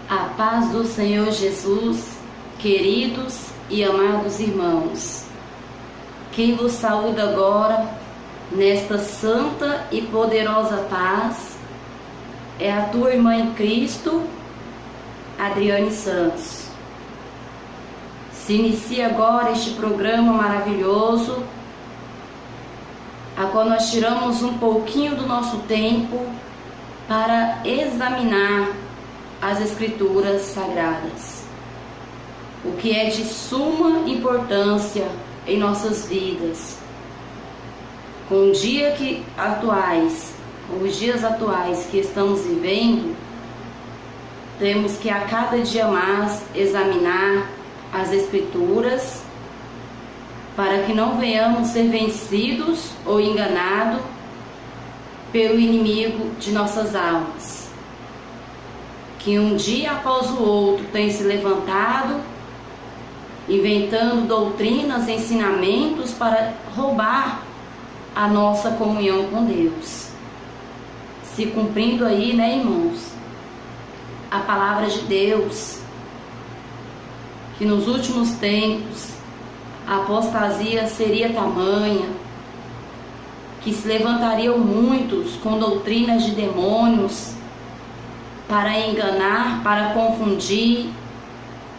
A paz do Senhor Jesus, queridos e amados irmãos. Quem vos saúda agora, nesta santa e poderosa paz, é a tua irmã em Cristo, Adriane Santos. Se inicia agora este programa maravilhoso, a qual nós tiramos um pouquinho do nosso tempo para examinar as Escrituras Sagradas, o que é de suma importância em nossas vidas. Com os dias atuais que estamos vivendo, temos que a cada dia mais examinar as Escrituras para que não venhamos ser vencidos ou enganados pelo inimigo de nossas almas, que um dia após o outro tem se levantado, inventando doutrinas, ensinamentos para roubar a nossa comunhão com Deus. Se cumprindo aí, irmãos, a palavra de Deus, que nos últimos tempos a apostasia seria tamanha, que se levantariam muitos com doutrinas de demônios, para enganar, para confundir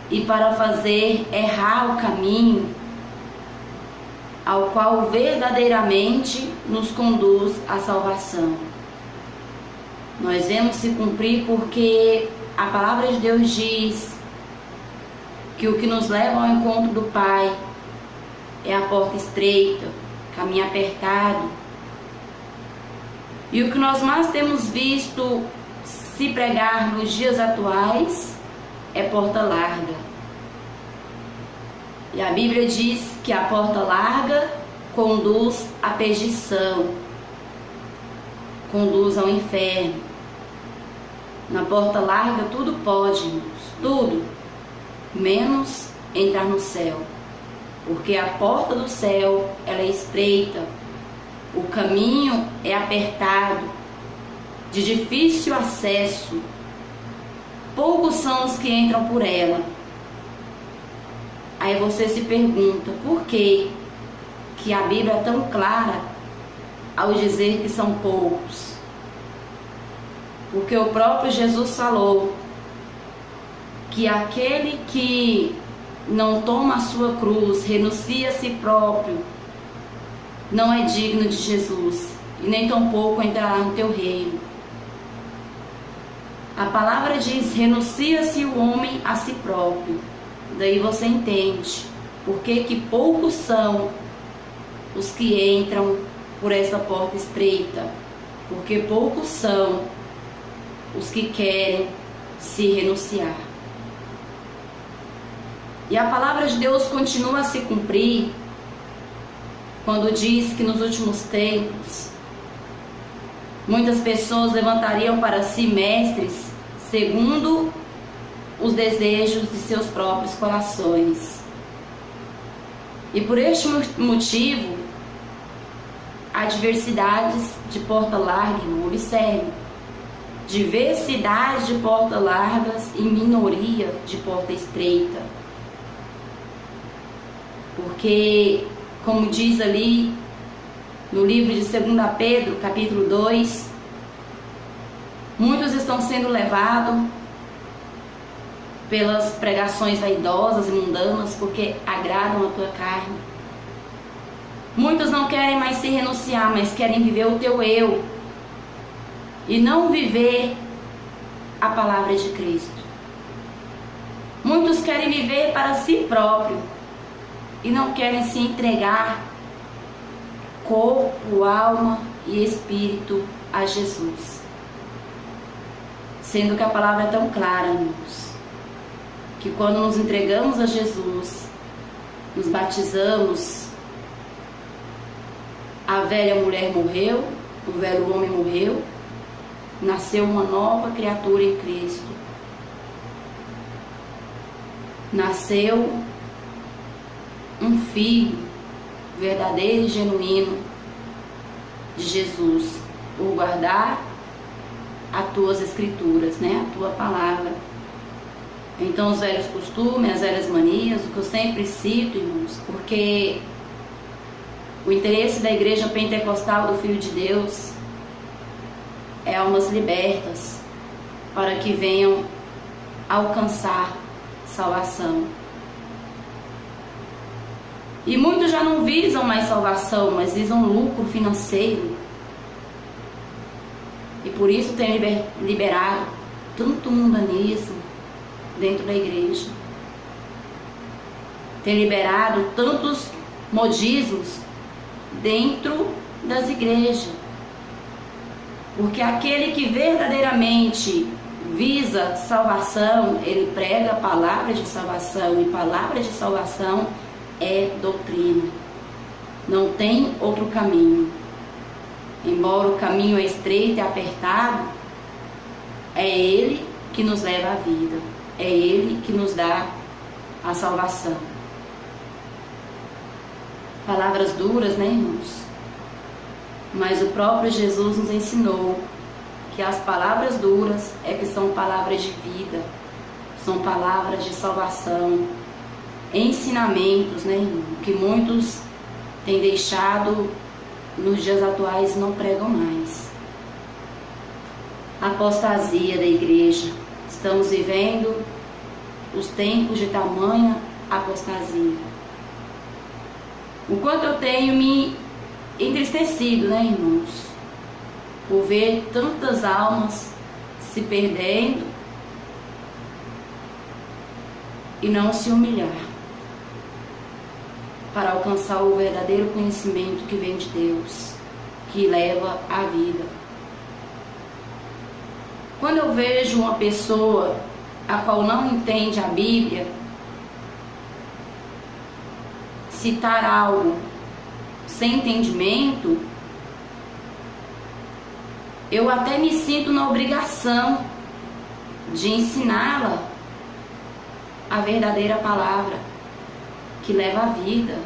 e para fazer errar o caminho ao qual verdadeiramente nos conduz à salvação. Nós vemos se cumprir porque a palavra de Deus diz que o que nos leva ao encontro do Pai é a porta estreita, caminho apertado. E o que nós mais temos visto se pregar nos dias atuais é porta larga. E a Bíblia diz que a porta larga conduz à perdição, conduz ao inferno. Na porta larga tudo pode, irmãos, tudo, menos entrar no céu, porque a porta do céu ela é estreita, o caminho é apertado, de difícil acesso, poucos são os que entram por ela. Aí você se pergunta, por que a Bíblia é tão clara ao dizer que são poucos? Porque o próprio Jesus falou que aquele que não toma a sua cruz, renuncia a si próprio, não é digno de Jesus, e nem tampouco entrará no teu reino. A palavra diz, renuncia-se o homem a si próprio. Daí você entende por que poucos são os que entram por essa porta estreita, porque poucos são os que querem se renunciar. E a palavra de Deus continua a se cumprir quando diz que nos últimos tempos muitas pessoas levantariam para si mestres segundo os desejos de seus próprios corações. E por este motivo, há diversidades de porta larga, irmão, observe. Diversidade de portas largas e minoria de porta estreita. Porque, como diz ali no livro de 2 Pedro, capítulo 2, muitos estão sendo levados pelas pregações vaidosas e mundanas, porque agradam a tua carne. Muitos não querem mais se renunciar, mas querem viver o teu eu, e não viver a palavra de Cristo. Muitos querem viver para si próprio, e não querem se entregar corpo, alma e espírito a Jesus. Sendo que a palavra é tão clara, irmãos, que quando nos entregamos a Jesus, nos batizamos, a velha mulher morreu, o velho homem morreu, nasceu uma nova criatura em Cristo. Nasceu um filho verdadeiro e genuíno de Jesus, por guardar as tuas escrituras, a tua palavra. Então, os velhos costumes, as velhas manias, o que eu sempre cito, irmãos, porque o interesse da igreja pentecostal do Filho de Deus é almas libertas para que venham alcançar salvação. E muitos já não visam mais salvação, mas visam lucro financeiro. E por isso tem liberado tanto mundanismo dentro da igreja. Tem liberado tantos modismos dentro das igrejas. Porque aquele que verdadeiramente visa salvação, ele prega a palavra de salvação, e palavra de salvação é doutrina. Não tem outro caminho. Embora o caminho é estreito e apertado, é Ele que nos leva à vida. É Ele que nos dá a salvação. Palavras duras, né, irmãos? Mas o próprio Jesus nos ensinou que as palavras duras é que são palavras de vida, são palavras de salvação, ensinamentos, né, irmão? Que muitos têm deixado nos dias atuais e não pregam mais. Apostasia da igreja. Estamos vivendo os tempos de tamanha apostasia. O quanto eu tenho me entristecido, né, irmãos, por ver tantas almas se perdendo e não se humilhar para alcançar o verdadeiro conhecimento que vem de Deus, que leva à vida. Quando eu vejo uma pessoa a qual não entende a Bíblia citar algo sem entendimento, eu até me sinto na obrigação de ensiná-la a verdadeira palavra que leva à vida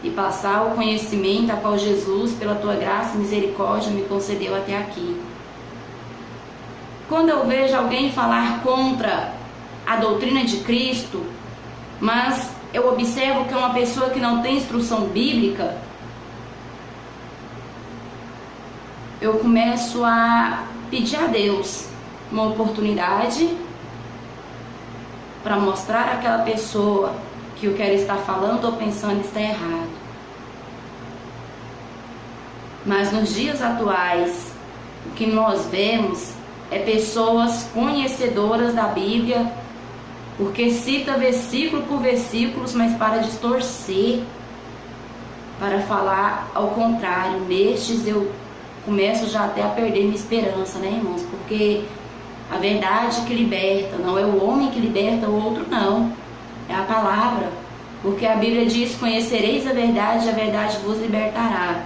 e passar o conhecimento a qual Jesus, pela tua graça e misericórdia, me concedeu até aqui. Quando eu vejo alguém falar contra a doutrina de Cristo, mas eu observo que é uma pessoa que não tem instrução bíblica, eu começo a pedir a Deus uma oportunidade para mostrar àquela pessoa que o que ela está falando ou pensando está errado. Mas nos dias atuais, o que nós vemos é pessoas conhecedoras da Bíblia, porque cita versículo por versículo, mas para distorcer, para falar ao contrário. Nestes eu começo já até a perder minha esperança, né, irmãos? Porque a verdade que liberta, não é o homem que liberta o outro, não. É a palavra. Porque a Bíblia diz: conhecereis a verdade vos libertará.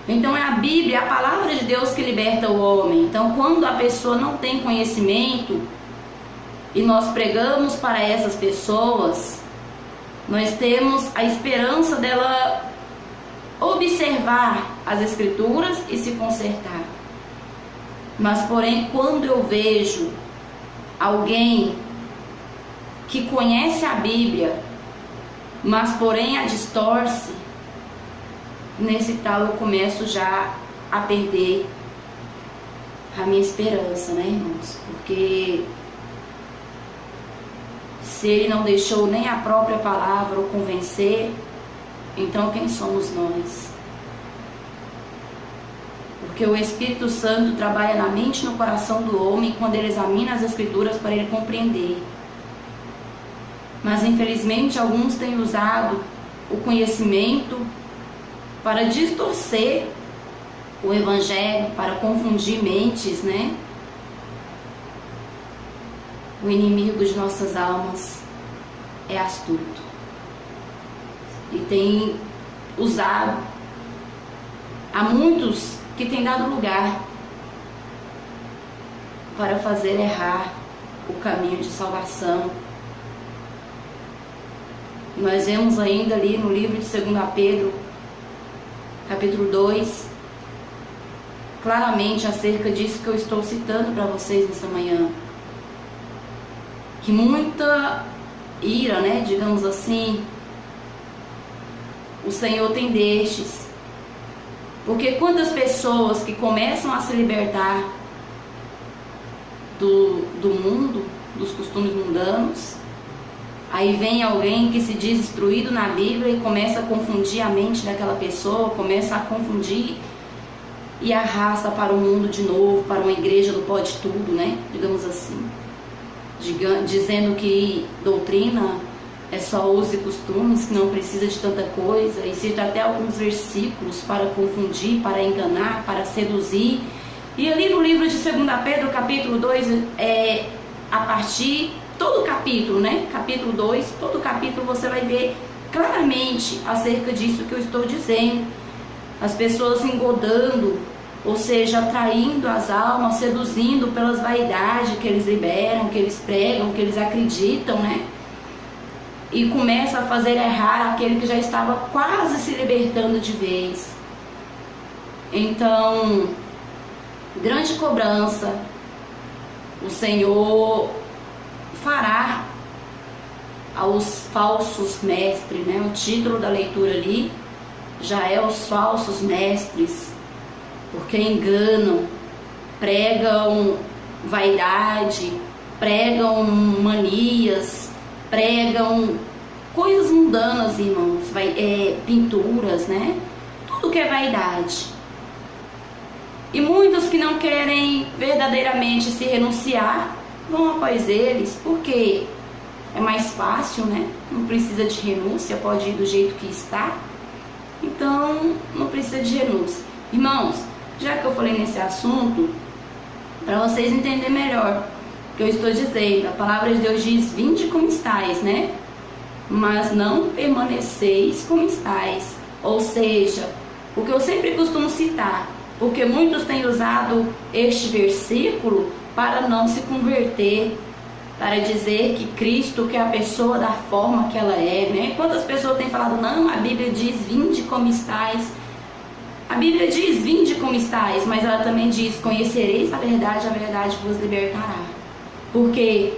Então é a Bíblia, a palavra de Deus que liberta o homem. Então quando a pessoa não tem conhecimento e nós pregamos para essas pessoas, nós temos a esperança dela observar as Escrituras e se consertar. Mas porém, quando eu vejo alguém que conhece a Bíblia, mas porém a distorce, nesse tal eu começo já a perder a minha esperança, né, irmãos? Porque se ele não deixou nem a própria palavra o convencer, então quem somos nós? Porque o Espírito Santo trabalha na mente e no coração do homem quando ele examina as Escrituras para ele compreender. Mas infelizmente alguns têm usado o conhecimento para distorcer o Evangelho, para confundir mentes, né? O inimigo de nossas almas é astuto e tem usado. Há muitos que têm dado lugar para fazer errar o caminho de salvação. Nós vemos ainda ali no livro de 2 Pedro, capítulo 2, claramente acerca disso que eu estou citando para vocês nessa manhã. que muita ira, né, digamos assim, o Senhor tem destes. Porque quantas pessoas que começam a se libertar do mundo, dos costumes mundanos, aí vem alguém que se diz instruído na Bíblia e começa a confundir a mente daquela pessoa, começa a confundir e arrasta para o mundo de novo, para uma igreja do pode tudo, né? Digamos assim. Dizendo que doutrina é só uso e costumes, que não precisa de tanta coisa, e cita até alguns versículos para confundir, para enganar, para seduzir. E ali no livro de 2 Pedro, capítulo 2, a partir, todo o capítulo, né? Capítulo 2, todo o capítulo você vai ver claramente acerca disso que eu estou dizendo. As pessoas engodando, ou seja, atraindo as almas, seduzindo pelas vaidades que eles liberam, que eles pregam, que eles acreditam, né? E começa a fazer errar aquele que já estava quase se libertando de vez. Então, grande cobrança o Senhor fará aos falsos mestres, né? O título da leitura ali já é os falsos mestres, porque enganam, pregam vaidade, pregam manias, pregam coisas mundanas, irmãos, pinturas, né? Tudo que é vaidade. E muitos que não querem verdadeiramente se renunciar vão após eles, porque é mais fácil, né? Não precisa de renúncia, pode ir do jeito que está. Então, não precisa de renúncia. Irmãos, já que eu falei nesse assunto, para vocês entenderem melhor o que eu estou dizendo, a palavra de Deus diz: vinde como estáis, né? Mas não permaneceis como estáis. Ou seja, o que eu sempre costumo citar, porque muitos têm usado este versículo para não se converter, para dizer que Cristo que é a pessoa da forma que ela é, né? Quantas pessoas têm falado, não, a Bíblia diz, vinde como estáis. A Bíblia diz, vinde como estáis, mas ela também diz, conhecereis a verdade vos libertará. Porque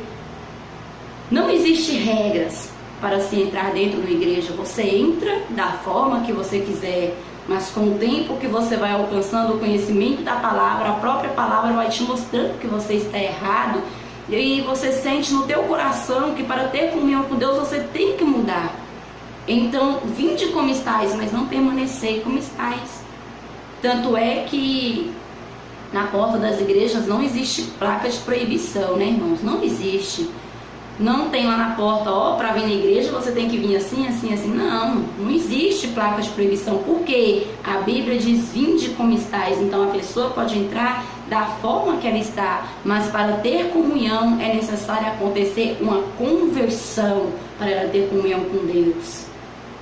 não existe regras para se entrar dentro da igreja. Você entra da forma que você quiser, mas com o tempo que você vai alcançando o conhecimento da palavra, a própria palavra vai te mostrando que você está errado, e aí você sente no teu coração que para ter comunhão com Deus você tem que mudar. Então, vinde como estáis, mas não permanecei como estáis. Tanto é que na porta das igrejas não existe placa de proibição, né, irmãos? Não existe. Não tem lá na porta, ó, para vir na igreja você tem que vir assim, assim, assim. Não, não existe placa de proibição. Por quê? A Bíblia diz, vinde como estáis. Então a pessoa pode entrar da forma que ela está, mas para ter comunhão é necessário acontecer uma conversão para ela ter comunhão com Deus.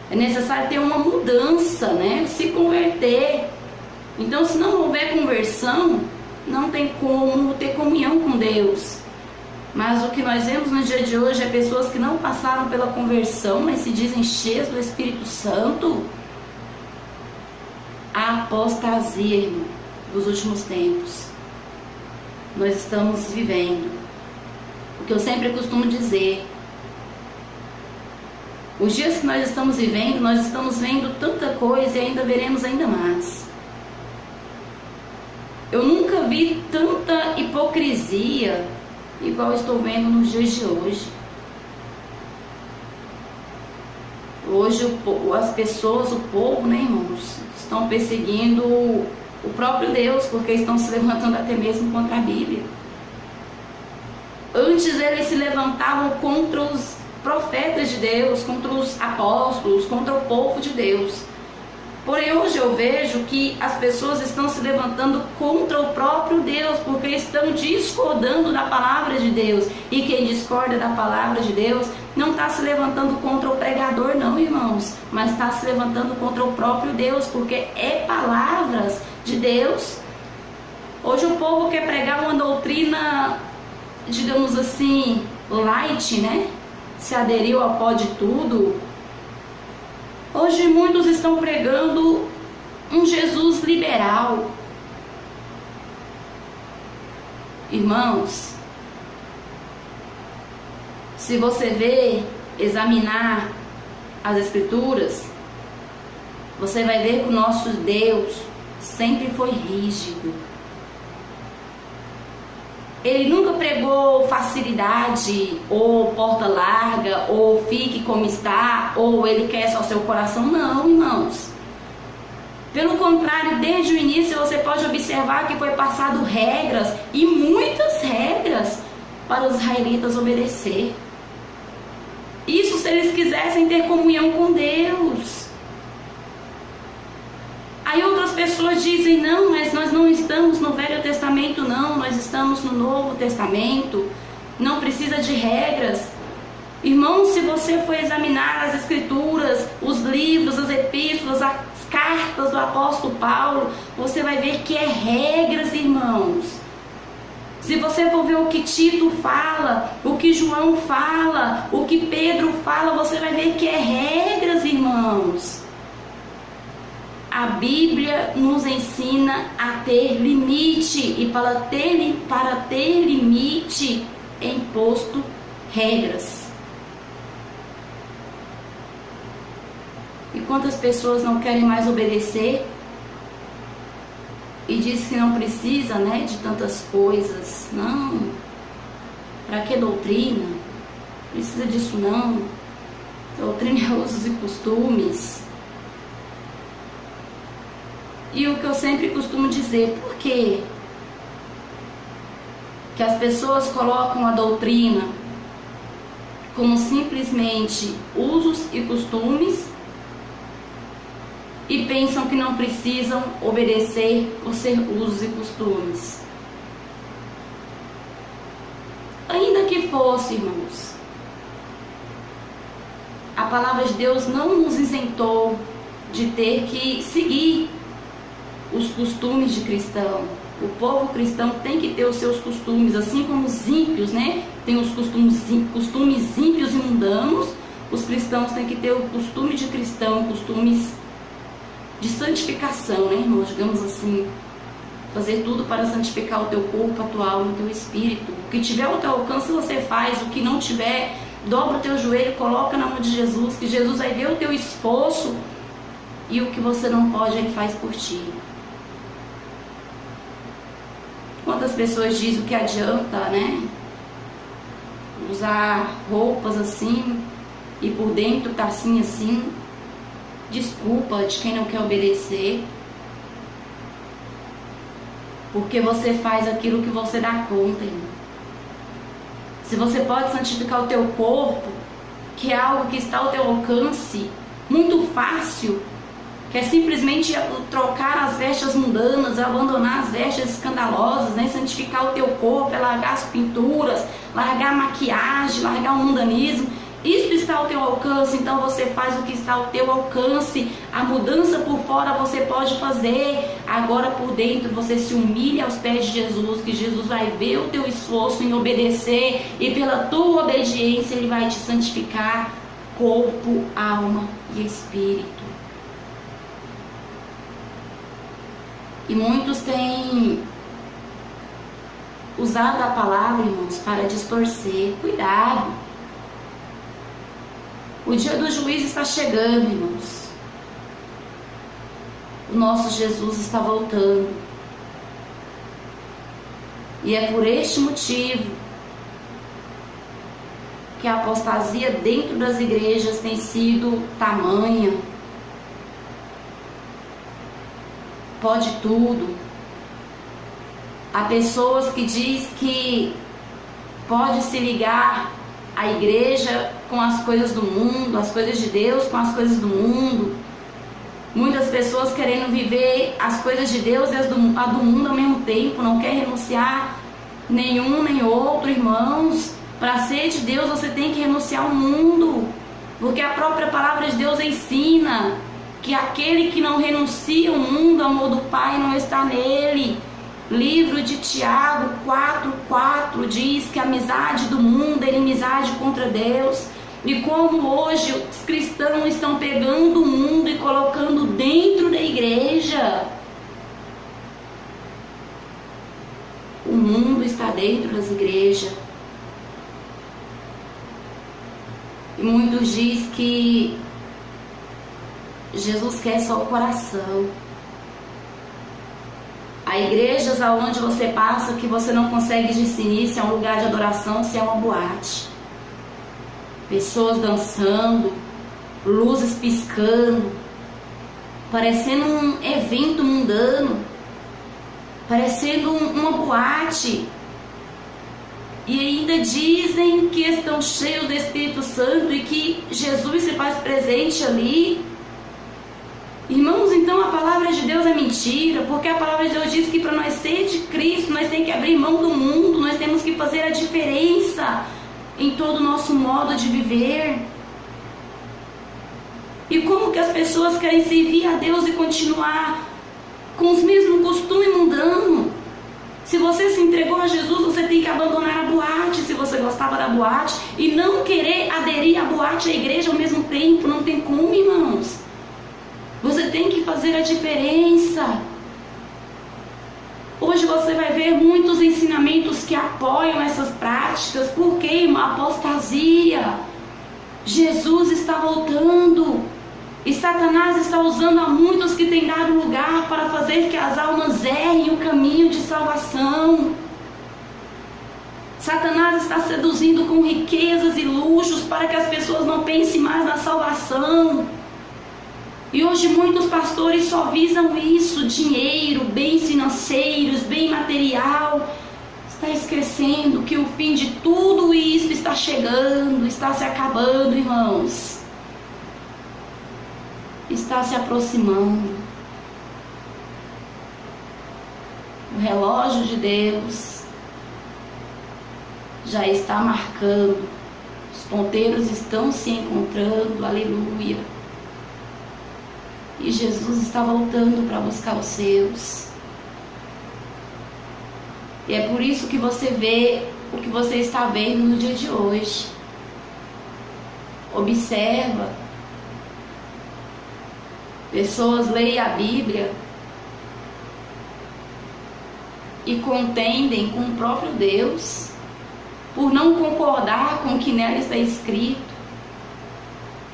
É necessário ter uma mudança, né? Se converter. Então, se não houver conversão, não tem como ter comunhão com Deus. Mas o que nós vemos no dia de hoje é pessoas que não passaram pela conversão, mas se dizem cheias do Espírito Santo. A apostasia, irmão, dos últimos tempos. Nós estamos vivendo. O que eu sempre costumo dizer. Os dias que nós estamos vivendo, nós estamos vendo tanta coisa e ainda veremos ainda mais. Eu nunca vi tanta hipocrisia igual estou vendo nos dias de hoje. Hoje as pessoas, o povo, né, irmãos, estão perseguindo o próprio Deus, porque estão se levantando até mesmo contra a Bíblia. Antes eles se levantavam contra os profetas de Deus, contra os apóstolos, contra o povo de Deus. Porém, hoje eu vejo que as pessoas estão se levantando contra o próprio Deus, porque estão discordando da palavra de Deus. E quem discorda da palavra de Deus não está se levantando contra o pregador, não, irmãos, mas está se levantando contra o próprio Deus, porque é palavras de Deus. Hoje o povo quer pregar uma doutrina, digamos assim, light, né? Se aderiu ao pode tudo. Hoje muitos estão pregando um Jesus liberal. Irmãos, Se você examinar as Escrituras, você vai ver que o nosso Deus sempre foi rígido. Ele nunca pregou facilidade, ou porta larga, ou fique como está, ou ele quer só seu coração. Não, irmãos. Pelo contrário, desde o início você pode observar que foi passado regras, e muitas regras, para os israelitas obedecer. Isso se eles quisessem ter comunhão com Deus. Aí outras pessoas dizem, não, mas nós não estamos no Velho Testamento, não, nós estamos no Novo Testamento, não precisa de regras. Irmão, se você for examinar as Escrituras, os livros, as epístolas, as cartas do apóstolo Paulo, você vai ver que é regras, irmãos. Se você for ver o que Tito fala, o que João fala, o que Pedro fala, você vai ver que é regras, irmãos. A Bíblia nos ensina a ter limite, e para ter limite é imposto regras. E quantas pessoas não querem mais obedecer e diz que não precisa, né, de tantas coisas? Não. Para que doutrina? Precisa disso não. Doutrina é usos e costumes. E o que eu sempre costumo dizer, por quê? Que as pessoas colocam a doutrina como simplesmente usos e costumes e pensam que não precisam obedecer por ser usos e costumes. Ainda que fosse, irmãos, a palavra de Deus não nos isentou de ter que seguir os costumes de cristão. O povo cristão tem que ter os seus costumes, assim como os ímpios, né? Tem os costumes ímpios e mundanos. Os cristãos têm que ter o costume de cristão, costumes de santificação, né, irmãos? Digamos assim, fazer tudo para santificar o teu corpo, a tua alma, o teu espírito. O que tiver ao teu alcance você faz, o que não tiver, dobra o teu joelho, coloca na mão de Jesus, que Jesus vai ver o teu esforço, e o que você não pode, Ele faz por ti. Quantas pessoas dizem o que adianta, né? Usar roupas assim e por dentro tá assim. Desculpa de quem não quer obedecer. Porque você faz aquilo que você dá conta, irmão. Se você pode santificar o teu corpo, que é algo que está ao teu alcance, muito fácil, que é simplesmente trocar as vestes mundanas, abandonar as vestes escandalosas, né? Santificar o teu corpo, é largar as pinturas, largar a maquiagem, largar o mundanismo. Isso está ao teu alcance, então você faz o que está ao teu alcance. A mudança por fora você pode fazer, agora por dentro você se humilha aos pés de Jesus, que Jesus vai ver o teu esforço em obedecer, e pela tua obediência Ele vai te santificar corpo, alma e espírito. E muitos têm usado a palavra, irmãos, para distorcer. Cuidado! O dia do juízo está chegando, irmãos. O nosso Jesus está voltando. E é por este motivo que a apostasia dentro das igrejas tem sido tamanha. Pode tudo. Há pessoas que dizem que pode se ligar à igreja com as coisas do mundo, as coisas de Deus com as coisas do mundo. Muitas pessoas querendo viver as coisas de Deus e a do mundo ao mesmo tempo, não quer renunciar nenhum nem outro, irmãos. Para ser de Deus você tem que renunciar ao mundo, porque a própria palavra de Deus ensina que aquele que não renuncia ao mundo, o amor do Pai não está nele. Livro de Tiago 4:4 diz que a amizade do mundo é inimizade contra Deus. E como hoje os cristãos estão pegando o mundo e colocando dentro da igreja. O mundo está dentro das igrejas. E muitos dizem que Jesus quer só o coração. Há igrejas aonde você passa que você não consegue discernir se é um lugar de adoração, se é uma boate. Pessoas dançando, luzes piscando, parecendo um evento mundano, parecendo uma boate. E ainda dizem que estão cheios do Espírito Santo e que Jesus se faz presente ali. Irmãos, então a palavra de Deus é mentira, porque a palavra de Deus diz que para nós ser de Cristo, nós temos que abrir mão do mundo, nós temos que fazer a diferença em todo o nosso modo de viver. E como que as pessoas querem servir a Deus e continuar com os mesmos costumes mundanos? Se você se entregou a Jesus, você tem que abandonar a boate, se você gostava da boate, e não querer aderir à boate e à igreja ao mesmo tempo. Não tem como, irmãos. Você tem que fazer a diferença. Hoje você vai ver muitos ensinamentos que apoiam essas práticas. Por quê, irmã? Apostasia. Jesus está voltando. E Satanás está usando a muitos que têm dado lugar para fazer que as almas errem o caminho de salvação. Satanás está seduzindo com riquezas e luxos para que as pessoas não pensem mais na salvação. E hoje muitos pastores só visam isso, dinheiro, bens financeiros, bem material. Está esquecendo que o fim de tudo isso está chegando, está se acabando, irmãos. Está se aproximando. O relógio de Deus já está marcando. Os ponteiros estão se encontrando, aleluia. E Jesus está voltando para buscar os seus. E é por isso que você vê o que você está vendo no dia de hoje. Observa. Pessoas leem a Bíblia e contendem com o próprio Deus por não concordar com o que nela está escrito.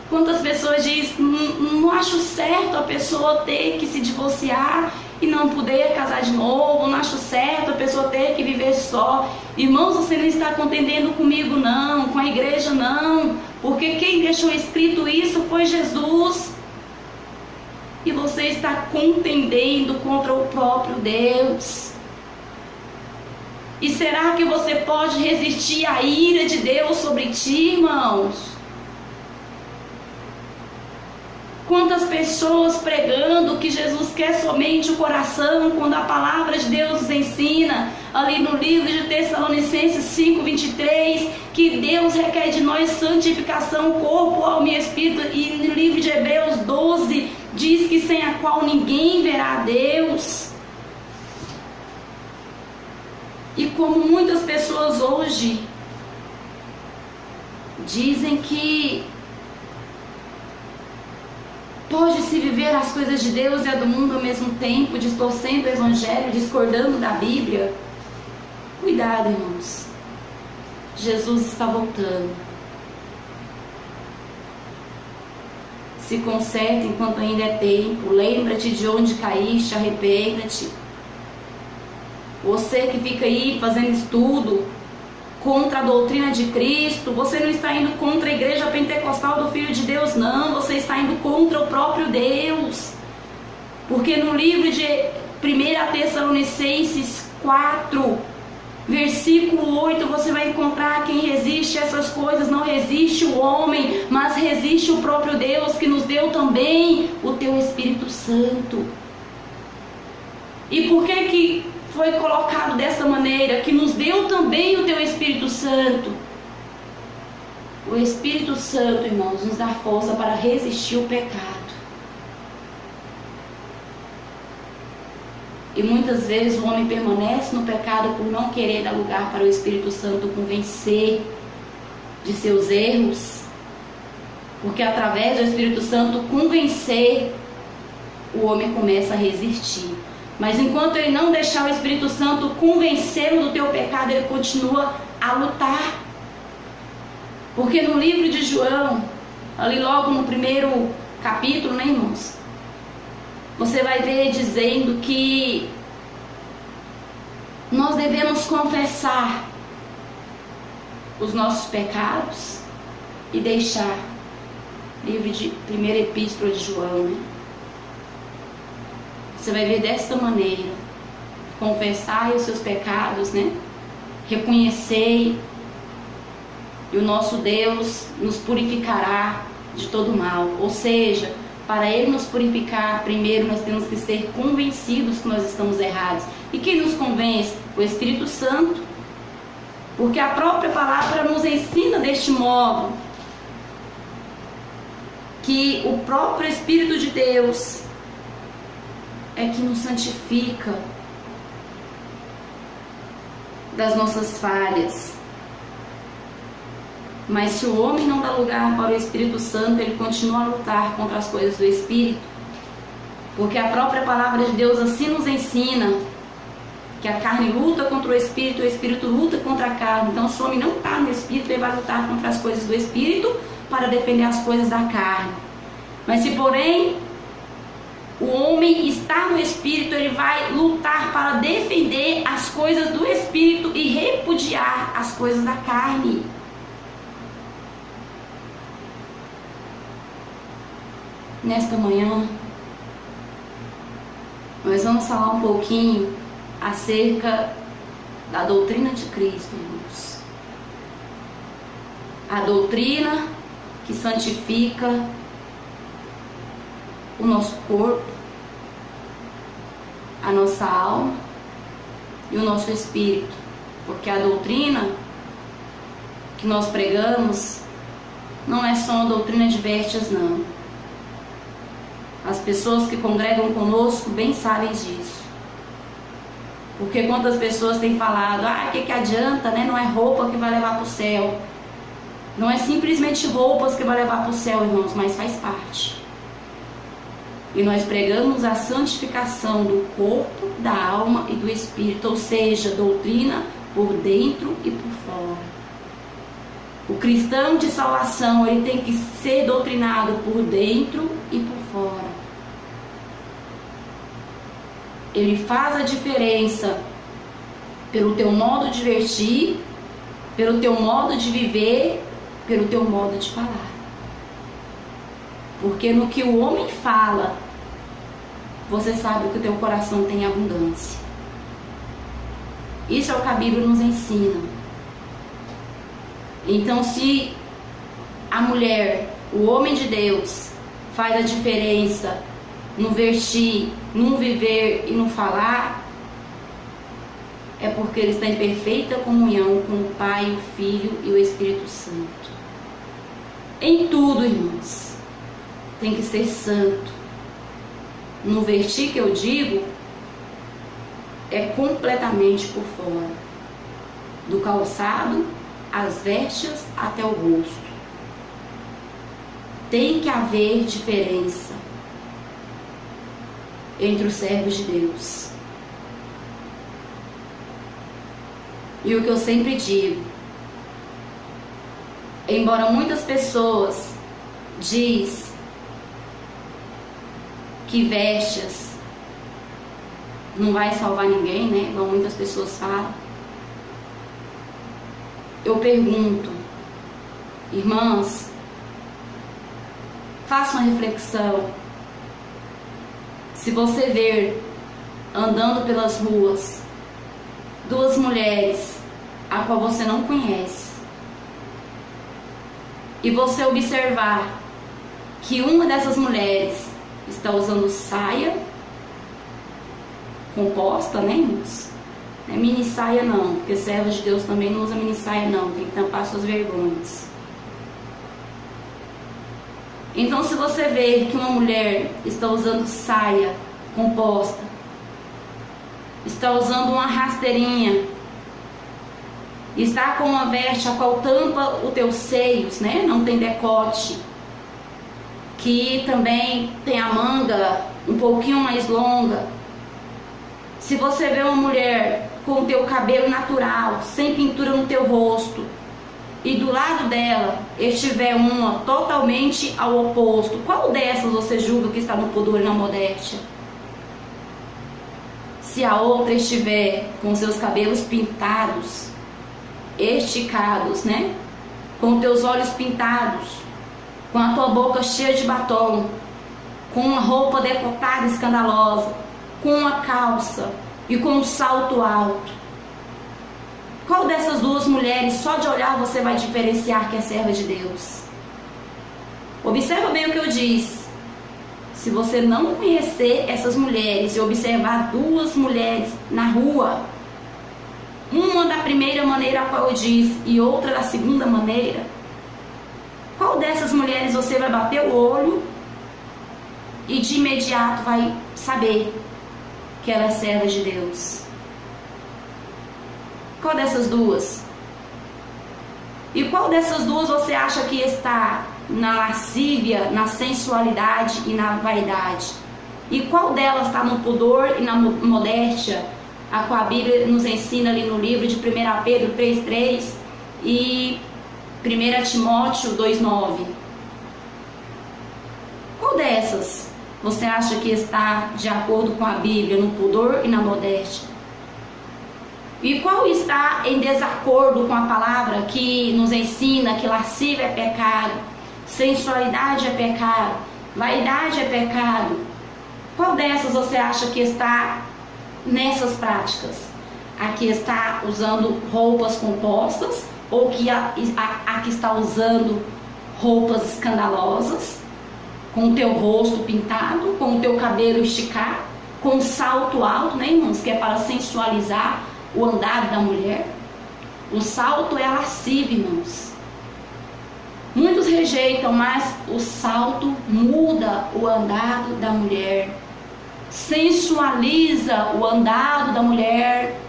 Quantas pessoas dizem, não acho certo a pessoa ter que se divorciar e não poder casar de novo, não acho certo a pessoa ter que viver só. Irmãos, você não está contendendo comigo não, com a igreja não, porque quem deixou escrito isso foi Jesus. E você está contendendo contra o próprio Deus. E será que você pode resistir à ira de Deus sobre ti, irmãos? Quantas pessoas pregando que Jesus quer somente o coração, quando a palavra de Deus nos ensina, ali no livro de Tessalonicenses 5:23, que Deus requer de nós santificação, corpo, alma e espírito, e no livro de Hebreus 12, diz que sem a qual ninguém verá a Deus. E como muitas pessoas hoje dizem que pode-se viver as coisas de Deus e a do mundo ao mesmo tempo, distorcendo o Evangelho, discordando da Bíblia. Cuidado, irmãos. Jesus está voltando. Se conserta enquanto ainda é tempo. Lembra-te de onde caíste, arrependa-te. Você que fica aí fazendo estudo contra a doutrina de Cristo, você não está indo contra a igreja pentecostal do Filho de Deus, não. Você está indo contra o próprio Deus. Porque no livro de 1 Tessalonicenses 4, versículo 8, você vai encontrar: quem resiste a essas coisas não resiste o homem, mas resiste o próprio Deus, que nos deu também o teu Espírito Santo. E por que foi colocado dessa maneira? Que nos deu também o teu Espírito Santo. O Espírito Santo, irmãos, nos dá força para resistir o pecado. E muitas vezes o homem permanece no pecado por não querer dar lugar para o Espírito Santo convencer de seus erros. Porque através do Espírito Santo convencer, o homem começa a resistir. Mas enquanto ele não deixar o Espírito Santo convencê-lo do teu pecado, ele continua a lutar. Porque no livro de João, ali logo no primeiro capítulo, né, irmãos? Você vai ver dizendo que nós devemos confessar os nossos pecados e deixar. Livro de primeira epístola de João, né? Você vai ver desta maneira: confessai os seus pecados, né? Reconhecei, e o nosso Deus nos purificará de todo mal. Ou seja, para Ele nos purificar, primeiro nós temos que ser convencidos que nós estamos errados. E quem nos convence? O Espírito Santo. Porque a própria palavra nos ensina deste modo, que o próprio Espírito de Deus é que nos santifica das nossas falhas. Mas se o homem não dá lugar para o Espírito Santo, ele continua a lutar contra as coisas do Espírito. Porque a própria palavra de Deus assim nos ensina que a carne luta contra o Espírito luta contra a carne. Então, se o homem não está no Espírito, ele vai lutar contra as coisas do Espírito para defender as coisas da carne. Mas se, porém, o homem está no Espírito, ele vai lutar para defender as coisas do Espírito e repudiar as coisas da carne. Nesta manhã, nós vamos falar um pouquinho acerca da doutrina de Cristo, irmãos. A doutrina que santifica o nosso corpo, a nossa alma e o nosso espírito. Porque a doutrina que nós pregamos não é só uma doutrina de vestes, não. As pessoas que congregam conosco bem sabem disso. Porque quantas pessoas têm falado, que adianta, né? Não é roupa que vai levar para o céu. Não é simplesmente roupas que vai levar para o céu, irmãos, mas faz parte. E nós pregamos a santificação do corpo, da alma e do espírito, ou seja, doutrina por dentro e por fora. O cristão de salvação, ele tem que ser doutrinado por dentro e por fora. Ele faz a diferença pelo teu modo de vestir, pelo teu modo de viver, pelo teu modo de falar. Porque no que o homem fala, você sabe que o teu coração tem abundância. Isso é o que a Bíblia nos ensina. Então, se a mulher, o homem de Deus, faz a diferença no vestir, no viver e no falar, é porque ele está em perfeita comunhão com o Pai, o Filho e o Espírito Santo. Em tudo, irmãos, tem que ser santo. No vestir que eu digo, é completamente por fora. Do calçado, as vestes até o rosto. Tem que haver diferença entre os servos de Deus. E o que eu sempre digo, embora muitas pessoas diz que vestes não vai salvar ninguém, né? Igual muitas pessoas falam. Eu pergunto, irmãs, faça uma reflexão. Se você ver andando pelas ruas duas mulheres a qual você não conhece, e você observar que uma dessas mulheres está usando saia composta, né, irmãos? Não é mini saia não, porque servos de Deus também não usa mini saia não, tem que tampar suas vergonhas. Então, se você ver que uma mulher está usando saia composta, está usando uma rasteirinha, está com uma veste a qual tampa os teus seios, né? Não tem decote, que também tem a manga um pouquinho mais longa. Se você vê uma mulher com o teu cabelo natural, sem pintura no teu rosto, e do lado dela estiver uma totalmente ao oposto, qual dessas você julga que está no pudor e na modéstia? Se a outra estiver com seus cabelos pintados, esticados, né? Com teus olhos pintados, com a tua boca cheia de batom, com uma roupa decotada escandalosa, com uma calça e com um salto alto, qual dessas duas mulheres, só de olhar você vai diferenciar que é serva de Deus? Observa bem o que eu disse. Se você não conhecer essas mulheres e observar duas mulheres na rua, uma da primeira maneira a qual eu disse e outra da segunda maneira, qual dessas mulheres você vai bater o olho e de imediato vai saber que ela é serva de Deus? Qual dessas duas? E qual dessas duas você acha que está na lascívia, na sensualidade e na vaidade? E qual delas está no pudor e na modéstia, a qual a Bíblia nos ensina ali no livro de 1 Pedro 3,3 e 1 Timóteo 2,9? Qual dessas você acha que está de acordo com a Bíblia no pudor e na modéstia? E qual está em desacordo com a palavra que nos ensina que lascívia é pecado, sensualidade é pecado, vaidade é pecado? Qual dessas você acha que está nessas práticas? A que está usando roupas compostas ou que a que está usando roupas escandalosas, com o teu rosto pintado, com o teu cabelo esticado, com salto alto, né, irmãos? Que é para sensualizar o andar da mulher. O salto é a lascívia, irmãos. Muitos rejeitam, mas o salto muda o andado da mulher, sensualiza o andado da mulher.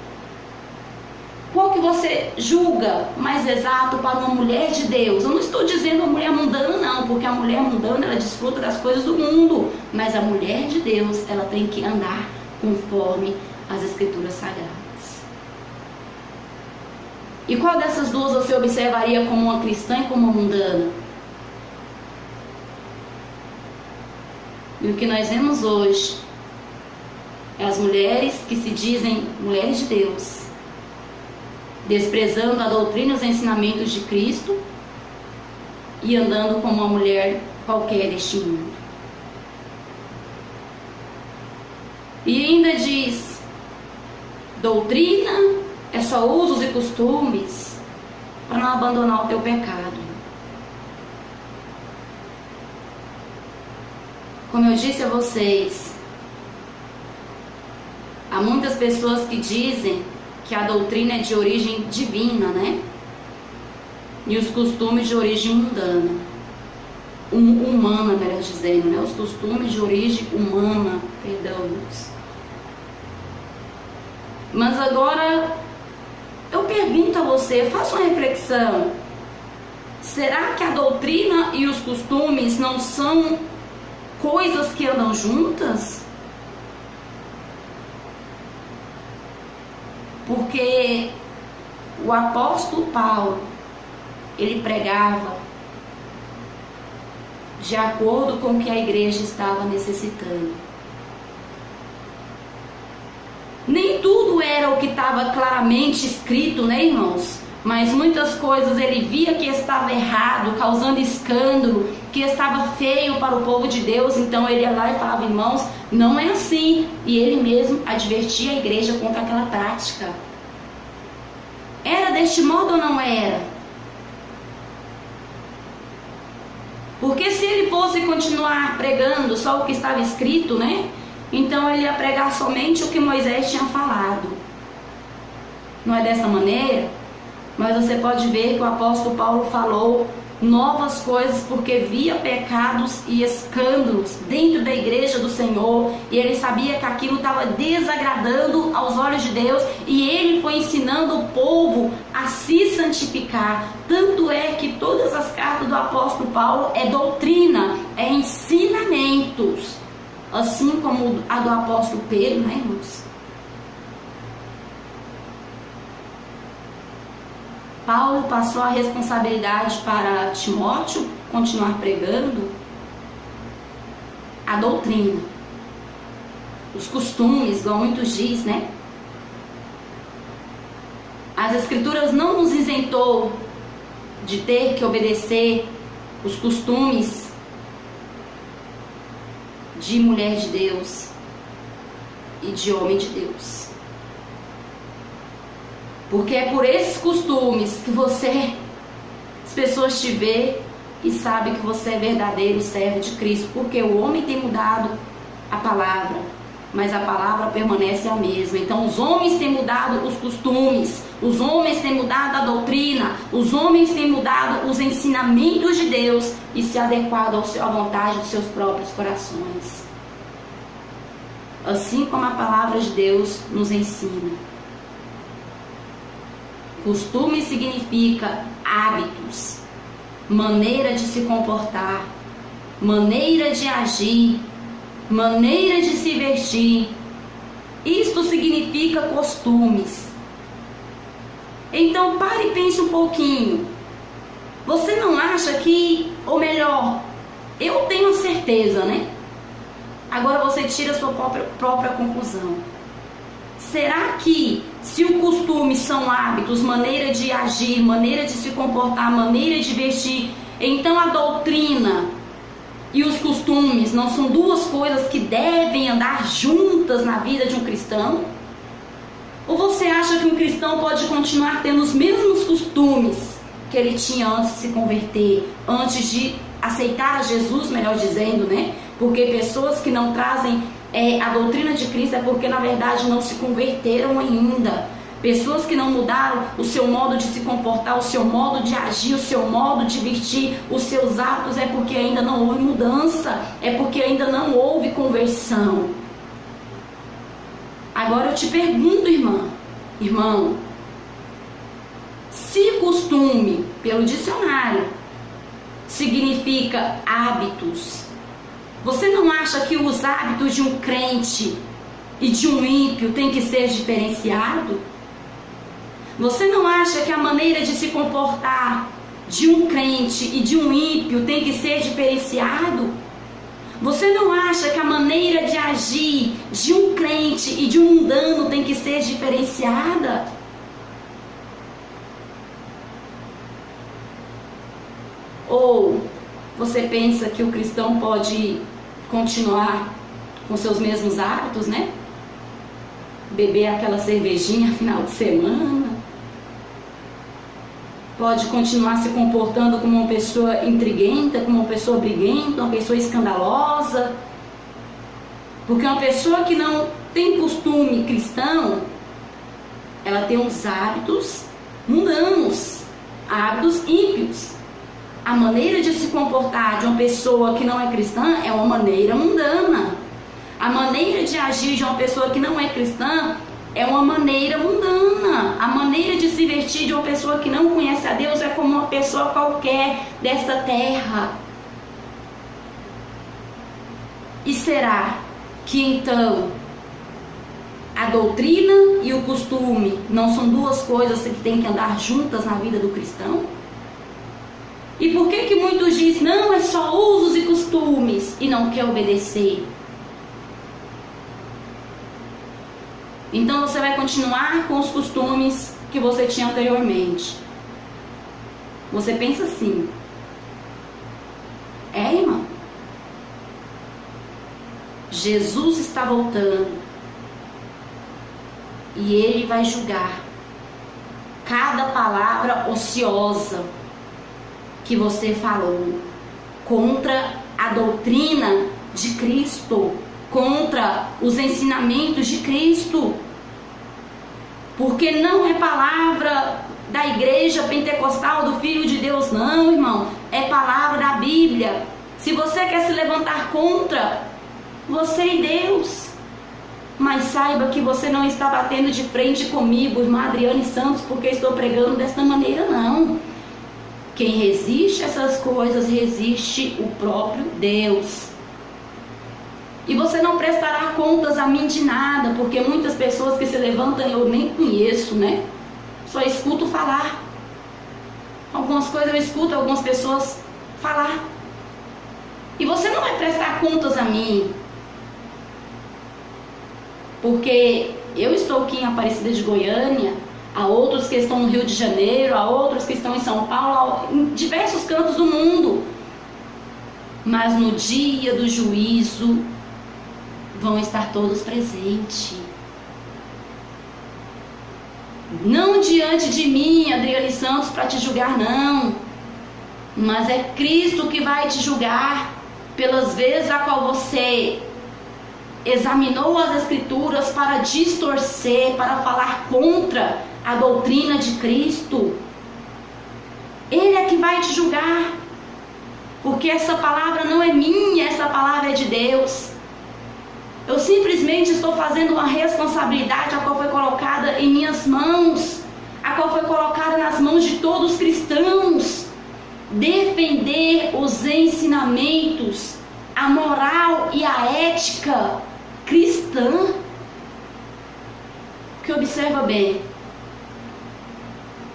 Qual que você julga mais exato para uma mulher de Deus? Eu não estou dizendo a mulher mundana não, porque a mulher mundana ela desfruta das coisas do mundo, mas a mulher de Deus ela tem que andar conforme as Escrituras Sagradas. E qual dessas duas você observaria como uma cristã e como uma mundana? E o que nós vemos hoje é as mulheres que se dizem mulheres de Deus, desprezando a doutrina e os ensinamentos de Cristo e andando como uma mulher qualquer deste mundo. E ainda diz, doutrina é só usos e costumes para não abandonar o teu pecado. Como eu disse a vocês, há muitas pessoas que dizem que a doutrina é de origem divina, né? E os costumes de origem mundana. Humana, melhor dizendo, né? Os costumes de origem humana, perdão-nos. Mas agora eu pergunto a você, faça uma reflexão. Será que a doutrina e os costumes não são coisas que andam juntas? Porque o apóstolo Paulo, ele pregava de acordo com o que a igreja estava necessitando. Nem tudo era o que estava claramente escrito, né, irmãos? Mas muitas coisas ele via que estava errado, causando escândalo, que estava feio para o povo de Deus. Então ele ia lá e falava, irmãos, não é assim. E ele mesmo advertia a igreja contra aquela prática. Era deste modo ou não era? Porque se ele fosse continuar pregando só o que estava escrito, né? Então ele ia pregar somente o que Moisés tinha falado. Não é dessa maneira? Mas você pode ver que o apóstolo Paulo falou novas coisas porque via pecados e escândalos dentro da igreja do Senhor, e ele sabia que aquilo estava desagradando aos olhos de Deus, e ele foi ensinando o povo a se santificar. Tanto é que todas as cartas do apóstolo Paulo é doutrina, é ensinamentos, assim como a do apóstolo Pedro, né, irmãos? Paulo passou a responsabilidade para Timóteo continuar pregando a doutrina, os costumes, igual muitos diz, né? As Escrituras não nos isentou de ter que obedecer os costumes de mulher de Deus e de homem de Deus. Porque é por esses costumes que as pessoas te vê e sabem que você é verdadeiro servo de Cristo. Porque o homem tem mudado a palavra, mas a palavra permanece a mesma. Então os homens têm mudado os costumes, os homens têm mudado a doutrina, os homens têm mudado os ensinamentos de Deus e se adequado à vontade dos seus próprios corações. Assim como a palavra de Deus nos ensina. Costume significa hábitos, maneira de se comportar, maneira de agir, maneira de se vestir. Isto significa costumes. Então pare e pense um pouquinho. Você não acha que, ou melhor, eu tenho certeza, né? Agora você tira a sua própria conclusão. Será que se o costume são hábitos, maneira de agir, maneira de se comportar, maneira de vestir, então a doutrina e os costumes não são duas coisas que devem andar juntas na vida de um cristão? Ou você acha que um cristão pode continuar tendo os mesmos costumes que ele tinha antes de se converter, antes de aceitar Jesus, melhor dizendo, né? Porque pessoas que não trazem a doutrina de Cristo é porque na verdade não se converteram ainda. Pessoas que não mudaram o seu modo de se comportar, o seu modo de agir, o seu modo de vestir, os seus hábitos, é porque ainda não houve mudança, é porque ainda não houve conversão. Agora eu te pergunto, irmão, se costume, pelo dicionário, significa hábitos, você não acha que os hábitos de um crente e de um ímpio tem que ser diferenciado? Você não acha que a maneira de se comportar de um crente e de um ímpio tem que ser diferenciado? Você não acha que a maneira de agir de um crente e de um mundano tem que ser diferenciada? Ou você pensa que o cristão pode continuar com seus mesmos hábitos, né? Beber aquela cervejinha final de semana, pode continuar se comportando como uma pessoa intriguenta, como uma pessoa briguenta, uma pessoa escandalosa. Porque uma pessoa que não tem costume cristão, ela tem uns hábitos mundanos, hábitos ímpios. A maneira de se comportar de uma pessoa que não é cristã é uma maneira mundana. A maneira de agir de uma pessoa que não é cristã é uma maneira mundana. A maneira de se vestir de uma pessoa que não conhece a Deus é como uma pessoa qualquer desta terra. E será que então a doutrina e o costume não são duas coisas que têm que andar juntas na vida do cristão? E por que muitos dizem, não, é só usos e costumes e não quer obedecer? Então você vai continuar com os costumes que você tinha anteriormente. Você pensa assim, irmão? Jesus está voltando e Ele vai julgar cada palavra ociosa que você falou contra a doutrina de Cristo, contra os ensinamentos de Cristo, porque não é palavra da igreja pentecostal do Filho de Deus, não, irmão, é palavra da Bíblia. Se você quer se levantar contra, você e Deus, mas saiba que você não está batendo de frente comigo, irmã Adriane Santos, porque estou pregando desta maneira, não. Quem resiste a essas coisas, resiste o próprio Deus. E você não prestará contas a mim de nada, porque muitas pessoas que se levantam eu nem conheço, né? Só escuto falar. algumas coisas, eu escuto algumas pessoas falar. E você não vai prestar contas a mim, porque eu estou aqui em Aparecida de Goiânia, há outros que estão no Rio de Janeiro, há outros que estão em São Paulo, em diversos cantos do mundo. Mas no dia do juízo vão estar todos presentes. Não diante de mim, Adriane Santos, para te julgar, não. Mas é Cristo que vai te julgar pelas vezes a qual você examinou as Escrituras para distorcer, para falar contra a doutrina de Cristo. Ele é que vai te julgar, porque essa palavra não é minha, essa palavra é de Deus. Eu simplesmente estou fazendo uma responsabilidade a qual foi colocada em minhas mãos, a qual foi colocada nas mãos de todos os cristãos. Defender os ensinamentos, a moral e a ética cristã. Que observa bem,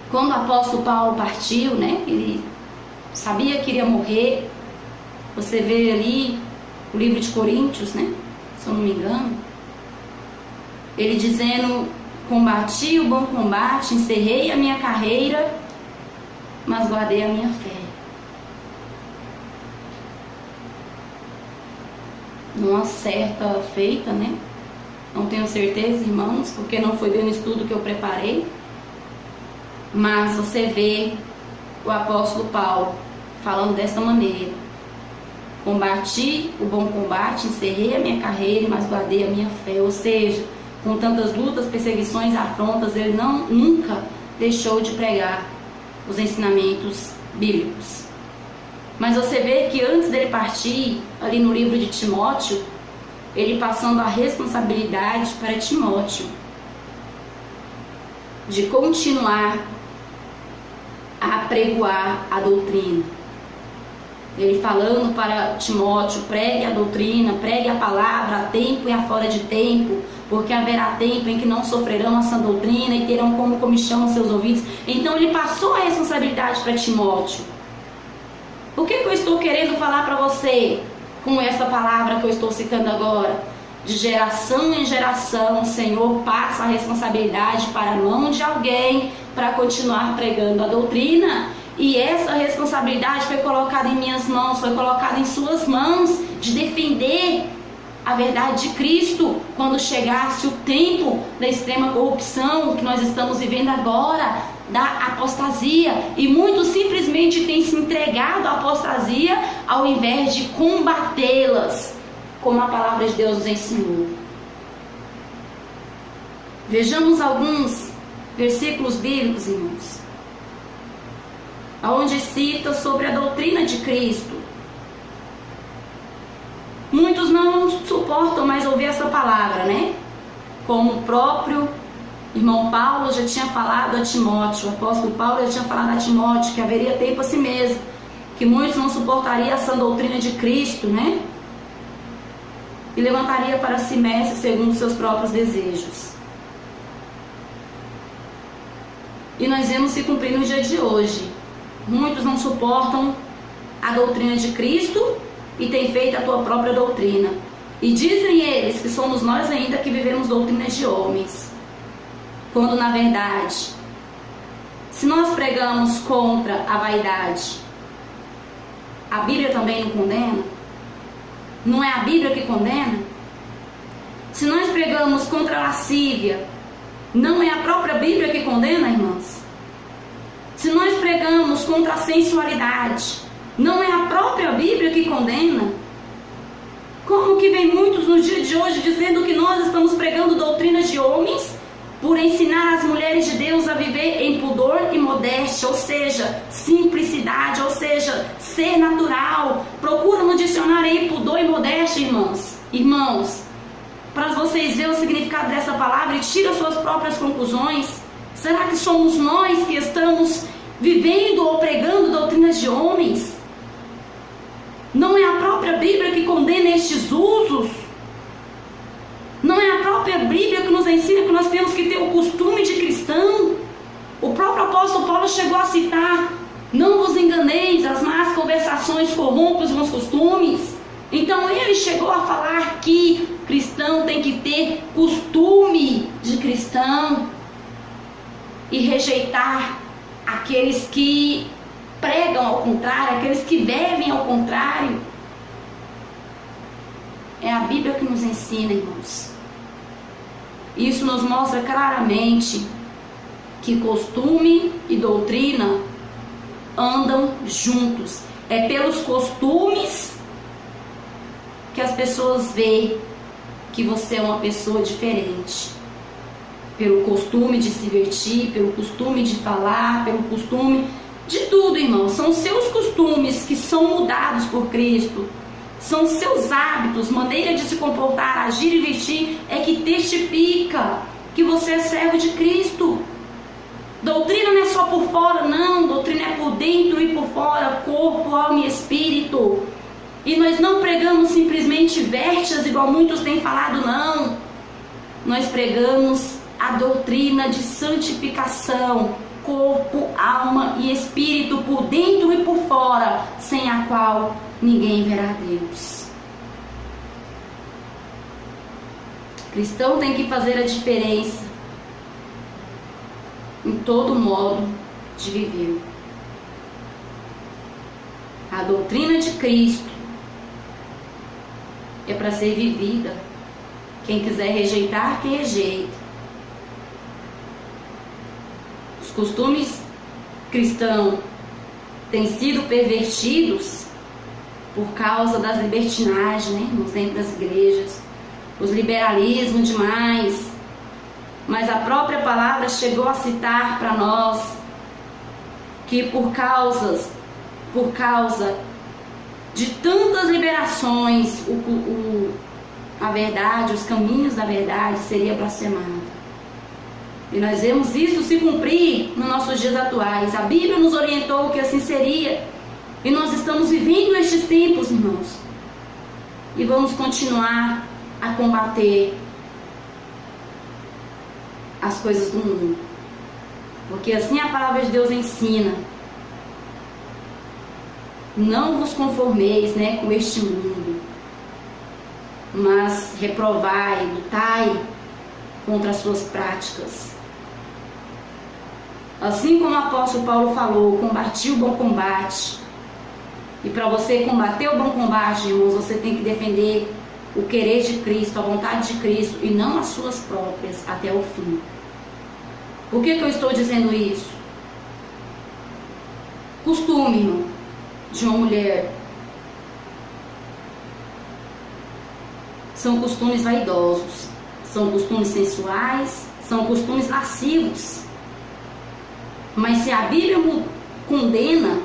quando o apóstolo Paulo partiu, ele sabia que iria morrer. Você vê ali o livro de Coríntios, se eu não me engano, ele dizendo: combati o bom combate, encerrei a minha carreira, mas guardei a minha fé. Numa certa feita, não tenho certeza, irmãos, porque não foi bem o estudo que eu preparei, mas você vê o apóstolo Paulo falando desta maneira: combati o bom combate, encerrei a minha carreira, mas guardei a minha fé. Ou seja, com tantas lutas, perseguições, afrontas, ele nunca deixou de pregar os ensinamentos bíblicos. Mas você vê que antes dele partir, ali no livro de Timóteo, ele passando a responsabilidade para Timóteo de continuar a apregoar a doutrina. Ele falando para Timóteo: pregue a doutrina, pregue a palavra a tempo e a fora de tempo, porque haverá tempo em que não sofrerão a sã doutrina e terão como comichão os seus ouvidos. Então ele passou a responsabilidade para Timóteo. O que eu estou querendo falar para você com essa palavra que eu estou citando agora? De geração em geração, o Senhor passa a responsabilidade para a mão de alguém para continuar pregando a doutrina. E essa responsabilidade foi colocada em minhas mãos, foi colocada em suas mãos, de defender a verdade de Cristo quando chegasse o tempo da extrema corrupção que nós estamos vivendo agora, da apostasia. E muitos simplesmente têm se entregado à apostasia ao invés de combatê-las, como a palavra de Deus nos ensinou. Vejamos alguns versículos bíblicos, irmãos, onde cita sobre a doutrina de Cristo. Muitos não suportam mais ouvir essa palavra, Como o próprio irmão Paulo já tinha falado a Timóteo, o apóstolo Paulo já tinha falado a Timóteo que haveria tempo a si mesmo, que muitos não suportariam essa doutrina de Cristo, E levantaria para si mestre segundo seus próprios desejos. E nós vemos se cumprir no dia de hoje. Muitos não suportam a doutrina de Cristo e têm feito a tua própria doutrina. E dizem eles que somos nós ainda que vivemos doutrinas de homens. Quando na verdade, se nós pregamos contra a vaidade, a Bíblia também não condena? Não é a Bíblia que condena? Se nós pregamos contra a lascívia, não é a própria Bíblia que condena, irmãos? Se nós pregamos contra a sensualidade, não é a própria Bíblia que condena? Como que vem muitos no dia de hoje dizendo que nós estamos pregando doutrinas de homens por ensinar as mulheres de Deus a viver em pudor e modéstia, ou seja, simplicidade, ou seja, ser natural. Procura no dicionário aí pudor e modéstia, irmãos, para vocês verem o significado dessa palavra e tira suas próprias conclusões. Será que somos nós que estamos vivendo ou pregando doutrinas de homens? Não é a própria Bíblia que condena estes usos? Não é a própria Bíblia que nos ensina que nós temos que ter o costume de cristão? O próprio apóstolo Paulo chegou a citar Não vos enganeis, as más conversações corrompem os bons costumes. Então ele chegou a falar que cristão tem que ter costume de cristão e rejeitar aqueles que pregam ao contrário, aqueles que vivem ao contrário. É a Bíblia que nos ensina, irmãos. Isso nos mostra claramente que costume e doutrina andam juntos. É pelos costumes que as pessoas veem que você é uma pessoa diferente. Pelo costume de se vestir, pelo costume de falar, pelo costume de tudo, irmão. São seus costumes que são mudados por Cristo. São seus hábitos, maneira de se comportar, agir e vestir é que testifica que você é servo de Cristo. Doutrina não é só por fora, não. Doutrina é por dentro e por fora, corpo, alma e espírito. E nós não pregamos simplesmente vestes, igual muitos têm falado, não. Nós pregamos a doutrina de santificação, corpo, alma e espírito, por dentro e por fora, sem a qual ninguém verá Deus. Cristão tem que fazer a diferença em todo modo de viver. A doutrina de Cristo é para ser vivida. Quem quiser rejeitar, que rejeita. Os costumes cristãos têm sido pervertidos por causa das libertinagens, né, nos dentro das igrejas, os liberalismos demais. Mas a própria palavra chegou a citar para nós que por causa de tantas liberações, a verdade, os caminhos da verdade seria blasfemado. E nós vemos isso se cumprir nos nossos dias atuais. A Bíblia nos orientou que assim seria. E nós estamos vivendo estes tempos, irmãos. E vamos continuar a combater as coisas do mundo. Porque assim a palavra de Deus ensina. Não vos conformeis, né, com este mundo, mas reprovai, lutai contra as suas práticas. Assim como o apóstolo Paulo falou, combati o bom combate. E para você combater o bom combate, irmãos, você tem que defender o querer de Cristo, a vontade de Cristo, e não as suas próprias até o fim. Por que eu estou dizendo isso? Costume, irmão, de uma mulher são costumes vaidosos, são costumes sensuais, são costumes lascivos. Mas se a Bíblia condena,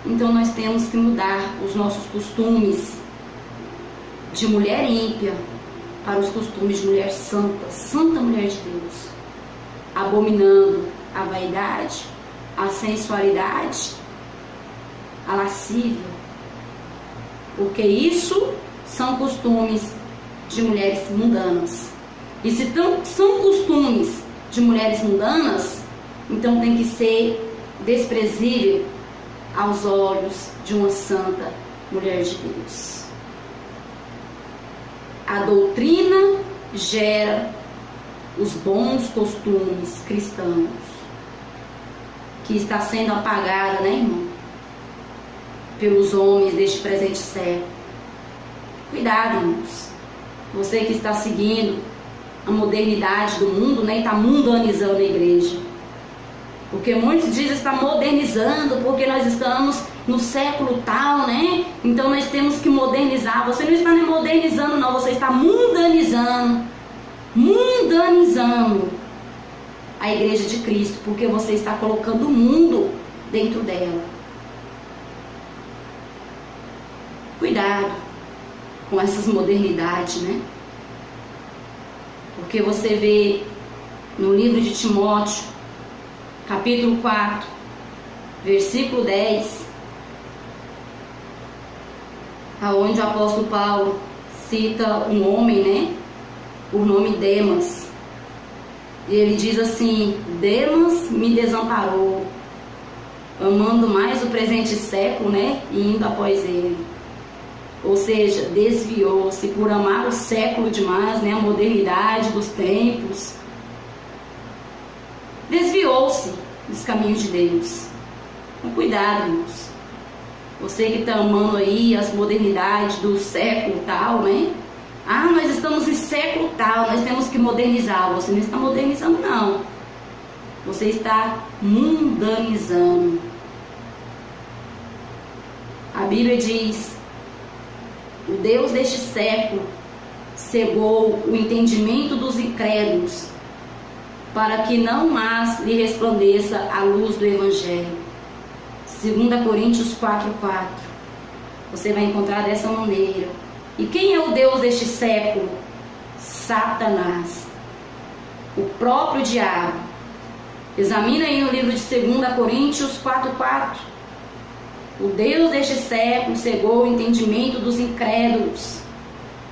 então nós temos que mudar os nossos costumes de mulher ímpia para os costumes de mulher santa, santa mulher de Deus, abominando a vaidade, a sensualidade, a lascívia, porque isso são costumes de mulheres mundanas. E se são costumes de mulheres mundanas, então tem que ser desprezível aos olhos de uma santa mulher de Deus. A doutrina gera os bons costumes cristãos, que está sendo apagada, né, irmão, pelos homens deste presente século. Cuidado, irmãos. Você que está seguindo a modernidade do mundo, né, e está mundanizando a igreja. Porque muitos dizem que está modernizando, porque nós estamos no século tal, né? Então nós temos que modernizar. Você não está nem modernizando, não. Você está mundanizando. Mundanizando a igreja de Cristo, porque você está colocando o mundo dentro dela. Cuidado com essas modernidades, né? Porque você vê no livro de Timóteo, capítulo 4, versículo 10, aonde o apóstolo Paulo cita um homem, né, por nome Demas. E ele diz assim: Demas me desamparou, amando mais o presente século, né, e indo após ele. Ou seja, desviou-se por amar o século demais, né, a modernidade dos tempos. Desviou-se dos caminhos de Deus. Com cuidado, irmãos. Você que está amando aí as modernidades do século tal, né? Ah, nós estamos em século tal, nós temos que modernizar. Você não está modernizando, não. Você está mundanizando. A Bíblia diz: o Deus deste século cegou o entendimento dos incrédulos, para que não mais lhe resplandeça a luz do Evangelho. 2 Coríntios 4:4. Você vai encontrar dessa maneira. E quem é o Deus deste século? Satanás, o próprio diabo. Examina aí no livro de 2 Coríntios 4:4. O Deus deste século cegou o entendimento dos incrédulos,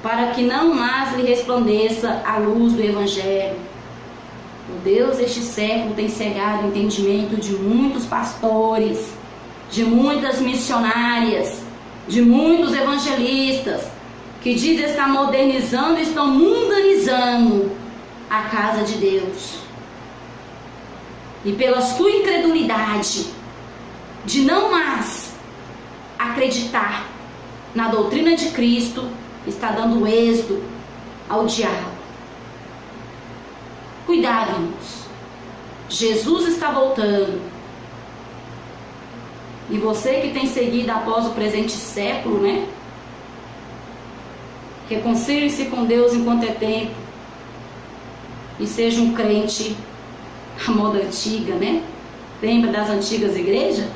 para que não mais lhe resplandeça a luz do Evangelho. O Deus deste século tem cegado o entendimento de muitos pastores, de muitas missionárias, de muitos evangelistas, que dizem estar modernizando e estão mundanizando a casa de Deus. E pela sua incredulidade de não mais acreditar na doutrina de Cristo, está dando êxito ao diabo. Cuidado, irmãos. Jesus está voltando. E você que tem seguido após o presente século, né? Reconcilie-se com Deus enquanto é tempo. E seja um crente à moda antiga, né? Lembra das antigas igrejas?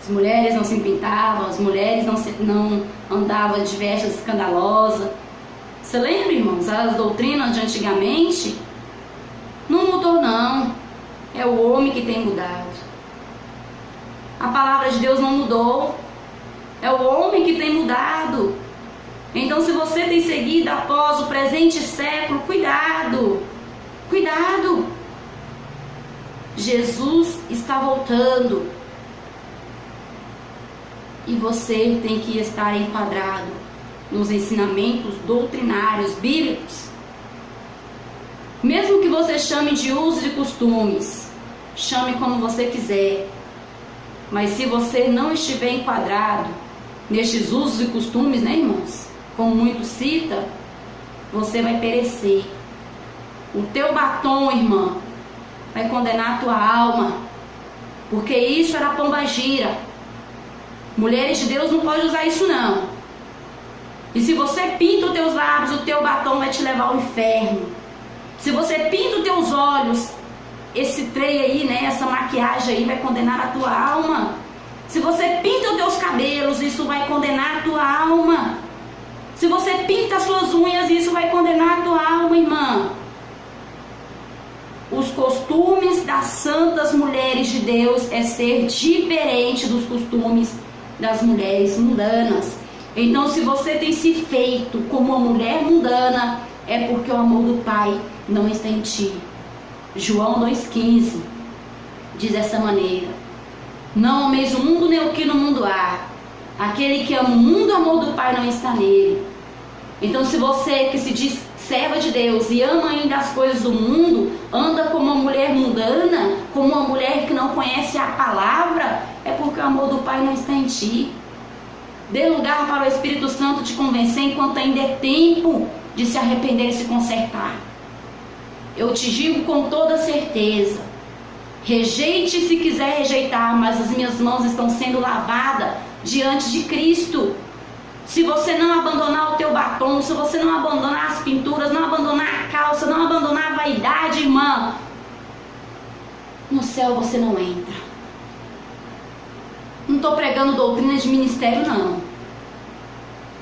As mulheres não se pintavam, as mulheres não andavam de vestes escandalosas. Você lembra, irmãos? As doutrinas de antigamente não mudou, não. É o homem que tem mudado. A palavra de Deus não mudou. É o homem que tem mudado. Então, se você tem seguido após o presente século, cuidado. Cuidado. Jesus está voltando. E você tem que estar enquadrado nos ensinamentos doutrinários bíblicos. Mesmo que você chame de usos e costumes, chame como você quiser. Mas se você não estiver enquadrado nestes usos e costumes, né, irmãos? Como muito cita, você vai perecer. O teu batom, irmã, vai condenar a tua alma. Porque isso era pombagira. Mulheres de Deus não podem usar isso, não. E se você pinta os teus lábios, o teu batom vai te levar ao inferno. Se você pinta os teus olhos, esse trem aí, né, essa maquiagem aí vai condenar a tua alma. Se você pinta os teus cabelos, isso vai condenar a tua alma. Se você pinta as suas unhas, isso vai condenar a tua alma, irmã. Os costumes das santas mulheres de Deus é ser diferente dos costumes das mulheres mundanas. Então, se você tem se feito como uma mulher mundana, é porque o amor do Pai não está em ti. João 2,15 diz dessa maneira: não ameis o mundo nem o que no mundo há. Aquele que ama o mundo, o amor do Pai não está nele. Então, se você que se diz serva de Deus e ama ainda as coisas do mundo, anda como uma mulher mundana, como uma mulher que não conhece a palavra, é porque o amor do Pai não está em ti. Dê lugar para o Espírito Santo te convencer enquanto ainda é tempo de se arrepender e se consertar. Eu te digo com toda certeza: rejeite se quiser rejeitar, mas as minhas mãos estão sendo lavadas diante de Cristo. Se você não abandonar o teu batom, se você não abandonar as pinturas, não abandonar a calça, não abandonar a vaidade, irmã, no céu você não entra. Não estou pregando doutrina de ministério, não.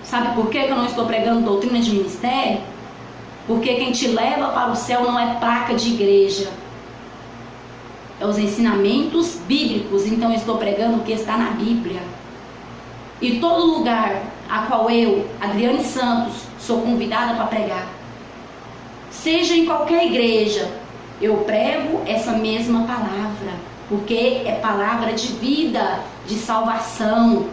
Sabe por que eu não estou pregando doutrina de ministério? Porque quem te leva para o céu não é placa de igreja, é os ensinamentos bíblicos. Então eu estou pregando o que está na Bíblia. E todo lugar a qual eu, Adriane Santos, sou convidada para pregar, seja em qualquer igreja, eu prego essa mesma palavra. porque é palavra de vida, de salvação.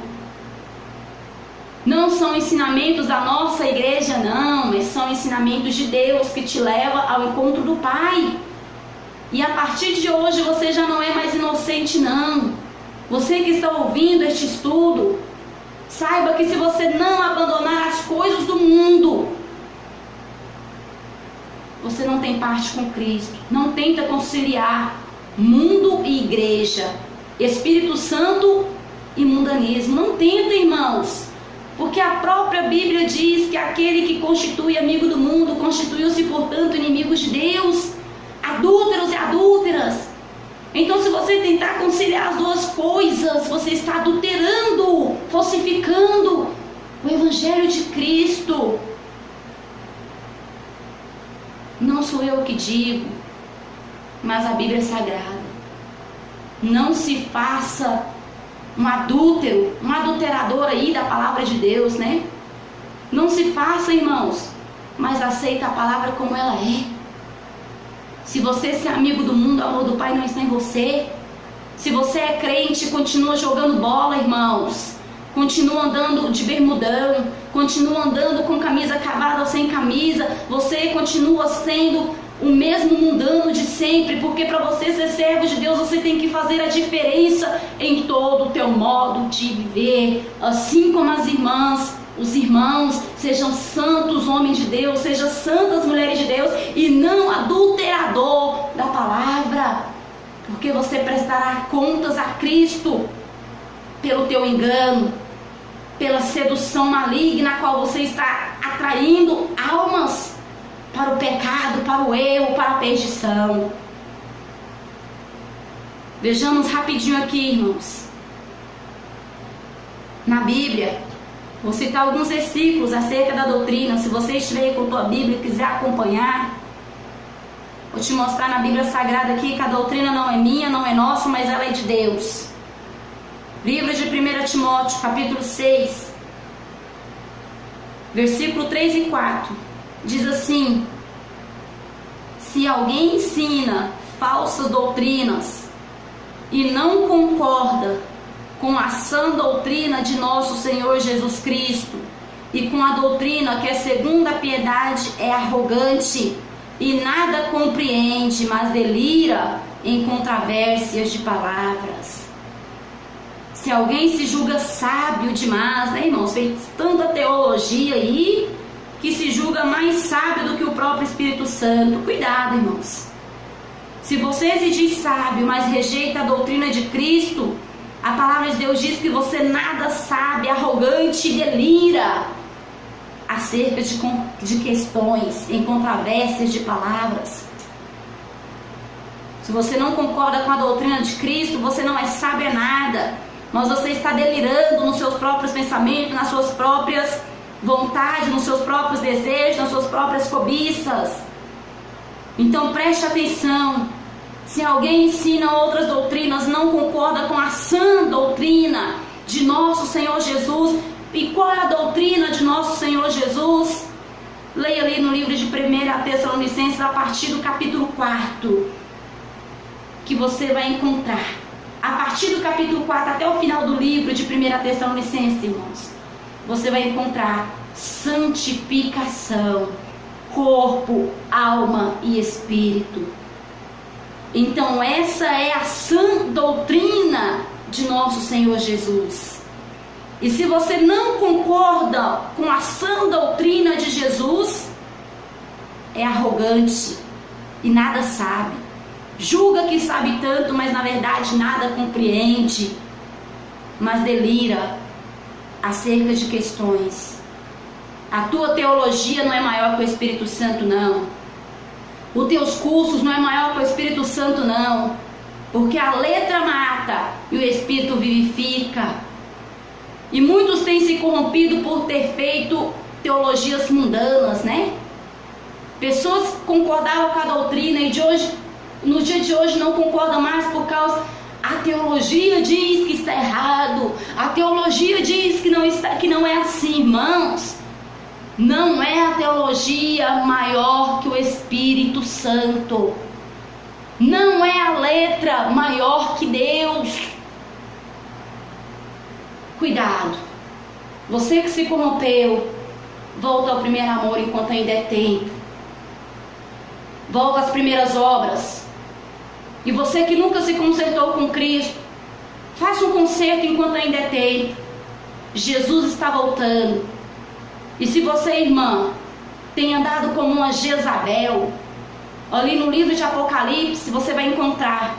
Não são ensinamentos da nossa igreja, não, mas são ensinamentos de Deus que te leva ao encontro do Pai. E a partir de hoje você já não é mais inocente, não. Você que está ouvindo este estudo, saiba que se você não abandonar as coisas do mundo, você não tem parte com Cristo. Não tenta conciliar mundo e igreja, Espírito Santo e mundanismo. Não tenta, irmãos. Porque a própria Bíblia diz que aquele que constitui amigo do mundo, constituiu-se, portanto, inimigos de Deus, adúlteros e adúlteras. Então, se você tentar conciliar as duas coisas, você está adulterando, falsificando o Evangelho de Cristo. Não sou eu que digo, mas a Bíblia é sagrada. Não se faça um adúltero, um adulterador aí da palavra de Deus, né? Não se faça, irmãos, mas aceita a palavra como ela é. Se você é amigo do mundo, o amor do Pai não está em você. Se você é crente, continua jogando bola, irmãos. Continua andando de bermudão, continua andando com camisa cavada ou sem camisa. Você continua sendo o mesmo mundano de sempre, porque para você ser servo de Deus, você tem que fazer a diferença em todo o teu modo de viver. Assim como as irmãs, os irmãos, sejam santos homens de Deus, sejam santas mulheres de Deus, e não adulterador da palavra, porque você prestará contas a Cristo pelo teu engano, pela sedução maligna a qual você está atraindo almas para o pecado, para o erro, para a perdição. Vejamos rapidinho aqui, irmãos. Na Bíblia, vou citar alguns versículos acerca da doutrina. Se você estiver aí com a tua Bíblia e quiser acompanhar, vou te mostrar na Bíblia Sagrada aqui que a doutrina não é minha, não é nossa, mas ela é de Deus. Livro de 1 Timóteo, capítulo 6, versículo 3 e 4. Diz assim: se alguém ensina falsas doutrinas e não concorda com a sã doutrina de nosso Senhor Jesus Cristo e com a doutrina que é segundo a piedade, é arrogante e nada compreende, mas delira em controvérsias de palavras. Se alguém se julga sábio demais, né, irmãos? Fez tanta teologia aí que se julga mais sábio do que o próprio Espírito Santo. Cuidado, irmãos. Se você se diz sábio, mas rejeita a doutrina de Cristo, a palavra de Deus diz que você nada sabe, arrogante e delira acerca de questões, em controvérsias de palavras. Se você não concorda com a doutrina de Cristo, você não é sábio a nada, mas você está delirando nos seus próprios pensamentos, nas suas próprias vontades, nos seus próprios desejos, nas suas próprias cobiças. Então preste atenção. Se alguém ensina outras doutrinas, não concorda com a sã doutrina de nosso Senhor Jesus. E qual é a doutrina de nosso Senhor Jesus? Leia ali no livro de 1 Tessalonicenses, a partir do capítulo 4, que você vai encontrar. A partir do capítulo 4 até o final do livro de 1 Tessalonicenses, irmãos, você vai encontrar santificação, corpo, alma e espírito. Então essa é a sã doutrina de nosso Senhor Jesus. E se você não concorda com a sã doutrina de Jesus, é arrogante e nada sabe. Julga que sabe tanto, mas na verdade nada compreende, mas delira acerca de questões. A tua teologia não é maior que o Espírito Santo, não. Os teus cursos não é maior que o Espírito Santo, não. Porque a letra mata e o Espírito vivifica. E muitos têm se corrompido por ter feito teologias mundanas, né? Pessoas concordavam com a doutrina e no dia de hoje não concordam mais por causa... A teologia diz que está errado. A teologia diz que não é assim, irmãos. Não é a teologia maior que o Espírito Santo. Não é a letra maior que Deus. Cuidado. Você que se corrompeu, volta ao primeiro amor enquanto ainda é tempo. Volta às primeiras obras. E você que nunca se consertou com Cristo, faça um conserto enquanto ainda é tempo. Jesus está voltando. E se você, irmã, tem andado como uma Jezabel, ali no livro de Apocalipse você vai encontrar,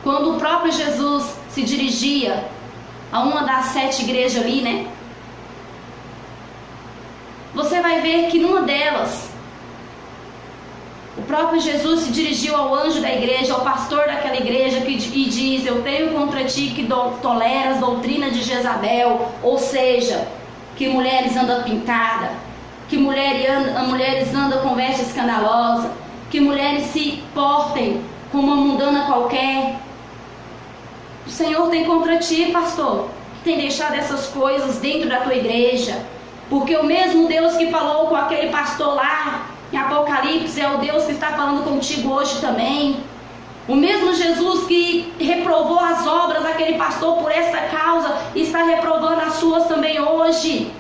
quando o próprio Jesus se dirigia a uma das 7 igrejas ali, né? Você vai ver que numa delas, o próprio Jesus se dirigiu ao anjo da igreja, ao pastor daquela igreja, e diz: eu tenho contra ti que toleras doutrina de Jezabel, ou seja, que mulheres andam pintadas, que mulheres andam com veste escandalosa, que mulheres se portem como uma mundana qualquer. O Senhor tem contra ti, pastor, que tem deixado essas coisas dentro da tua igreja, porque o mesmo Deus que falou com aquele pastor lá em Apocalipse é o Deus que está falando contigo hoje também. O mesmo Jesus que reprovou as obras daquele pastor por esta causa, está reprovando as suas também hoje.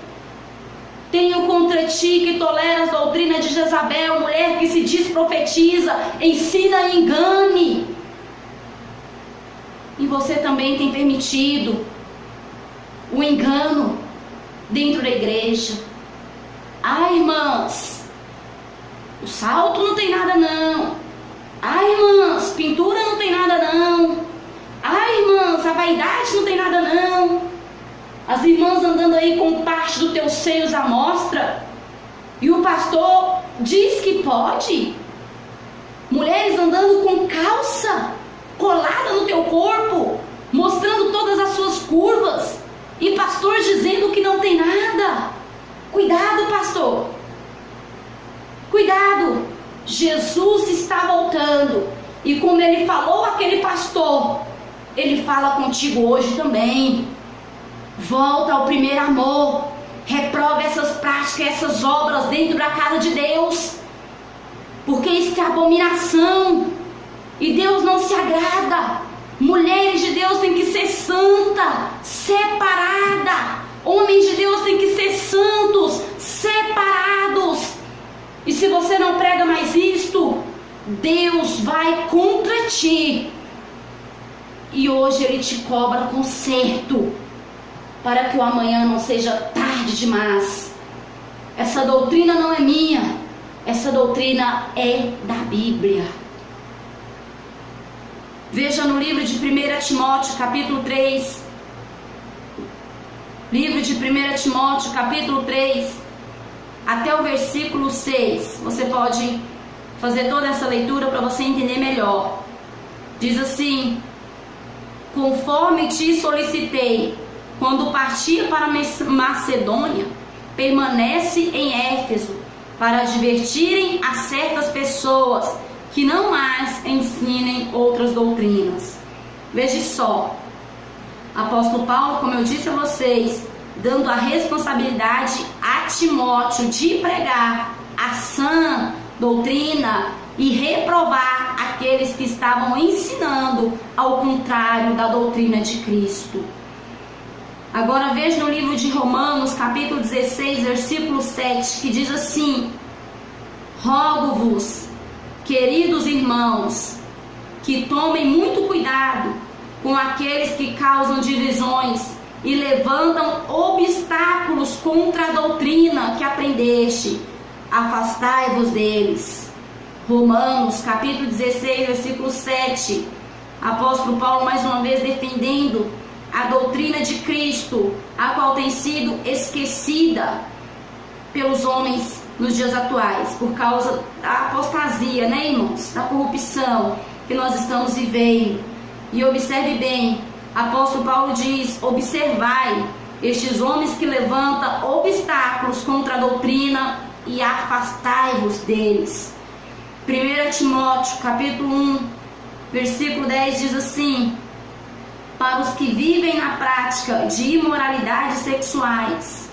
Tenho contra ti que toleras a doutrina de Jezabel, mulher que se diz profetiza, ensina e engane. E você também tem permitido o engano dentro da igreja. Ah, irmãs, o salto não tem nada não. Ah, irmãs, pintura não tem nada não. Ah, irmãs, a vaidade não tem nada não. As irmãs andando aí com parte dos teus seios à mostra, e o pastor diz que pode. Mulheres andando com calça colada no teu corpo, mostrando todas as suas curvas, e pastor dizendo que não tem nada. Cuidado, pastor. Cuidado. Jesus está voltando, e como ele falou àquele pastor, ele fala contigo hoje também. Volta ao primeiro amor. Reprova essas práticas, essas obras dentro da casa de Deus, porque isso é abominação, e Deus não se agrada. Mulheres de Deus têm que ser santa, separada. Homens de Deus têm que ser santos, separados. E se você não prega mais isto, Deus vai contra ti, e hoje Ele te cobra conserto, para que o amanhã não seja tarde demais. Essa doutrina não é minha, essa doutrina é da Bíblia. Veja no livro de 1 Timóteo, capítulo 3. Livro de 1 Timóteo, capítulo 3, até o versículo 6. Você pode fazer toda essa leitura para você entender melhor. Diz assim: conforme te solicitei quando partia para Macedônia, permanece em Éfeso, para advertirem a certas pessoas que não mais ensinem outras doutrinas. Veja só, apóstolo Paulo, como eu disse a vocês, dando a responsabilidade a Timóteo de pregar a sã doutrina e reprovar aqueles que estavam ensinando ao contrário da doutrina de Cristo. Agora veja no livro de Romanos, capítulo 16, versículo 7, que diz assim: rogo-vos, queridos irmãos, que tomem muito cuidado com aqueles que causam divisões e levantam obstáculos contra a doutrina que aprendeste. Afastai-vos deles. Romanos, capítulo 16, versículo 7. Apóstolo Paulo mais uma vez defendendo a doutrina de Cristo, a qual tem sido esquecida pelos homens nos dias atuais, por causa da apostasia, né, irmãos? Da corrupção que nós estamos vivendo. E observe bem, apóstolo Paulo diz: observai estes homens que levantam obstáculos contra a doutrina e afastai-vos deles. 1 Timóteo, capítulo 1, versículo 10 diz assim: para os que vivem na prática de imoralidades sexuais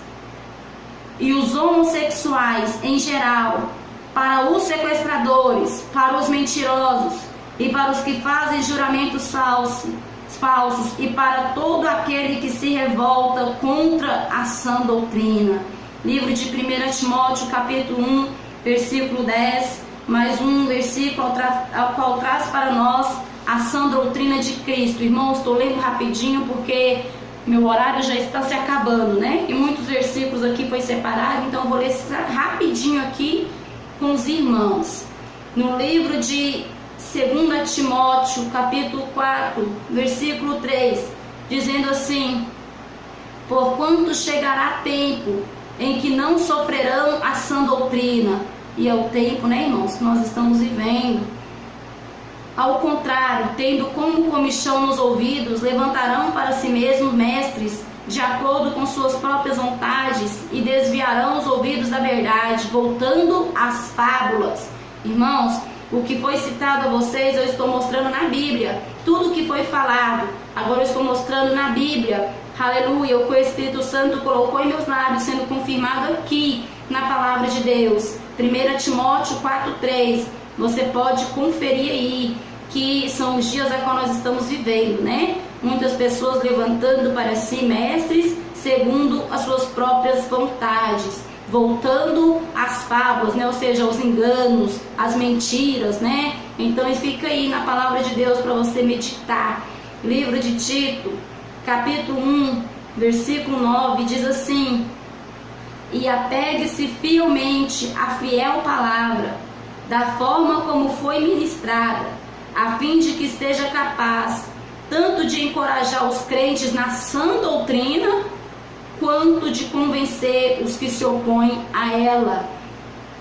e os homossexuais em geral, para os sequestradores, para os mentirosos, e para os que fazem juramentos falsos, e para todo aquele que se revolta contra a sã doutrina. Livro de 1 Timóteo, capítulo 1, versículo 10, mais um versículo ao qual traz para nós a sã doutrina de Cristo. Irmãos, estou lendo rapidinho porque meu horário já está se acabando, né? E muitos versículos aqui foi separado, então eu vou ler rapidinho aqui com os irmãos. No livro de 2 Timóteo, capítulo 4, versículo 3, dizendo assim: porquanto chegará tempo em que não sofrerão a sã doutrina. E é o tempo, né, irmãos, que nós estamos vivendo. Ao contrário, tendo como comichão nos ouvidos, levantarão para si mesmos mestres, de acordo com suas próprias vontades, e desviarão os ouvidos da verdade, voltando às fábulas. Irmãos, o que foi citado a vocês, eu estou mostrando na Bíblia. Tudo que foi falado, agora eu estou mostrando na Bíblia. Aleluia, o que o Espírito Santo colocou em meus lábios, sendo confirmado aqui na palavra de Deus. 1 Timóteo 4,3. Você pode conferir aí, que são os dias a qual nós estamos vivendo, né? Muitas pessoas levantando para si mestres segundo as suas próprias vontades, voltando às fábulas, né? Ou seja, aos enganos, às mentiras, né? Então fica aí na palavra de Deus para você meditar. Livro de Tito, capítulo 1, versículo 9, diz assim: e apegue-se fielmente à fiel palavra, da forma como foi ministrada, a fim de que seja capaz tanto de encorajar os crentes na sã doutrina, quanto de convencer os que se opõem a ela.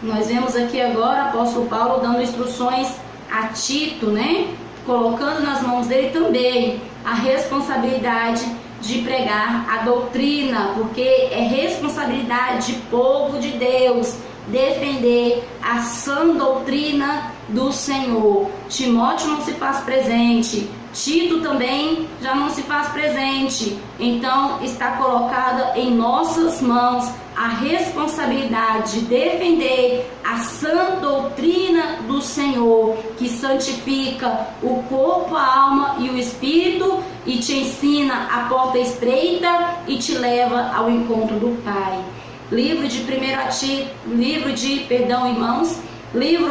Nós vemos aqui agora o apóstolo Paulo dando instruções a Tito, né? Colocando nas mãos dele também a responsabilidade de pregar a doutrina, porque é responsabilidade de povo de Deus defender a sã doutrina do Senhor. Timóteo não se faz presente, Tito também já não se faz presente. Então está colocada em nossas mãos a responsabilidade de defender a sã doutrina do Senhor, que santifica o corpo, a alma e o espírito, e te ensina a porta estreita e te leva ao encontro do Pai. Livro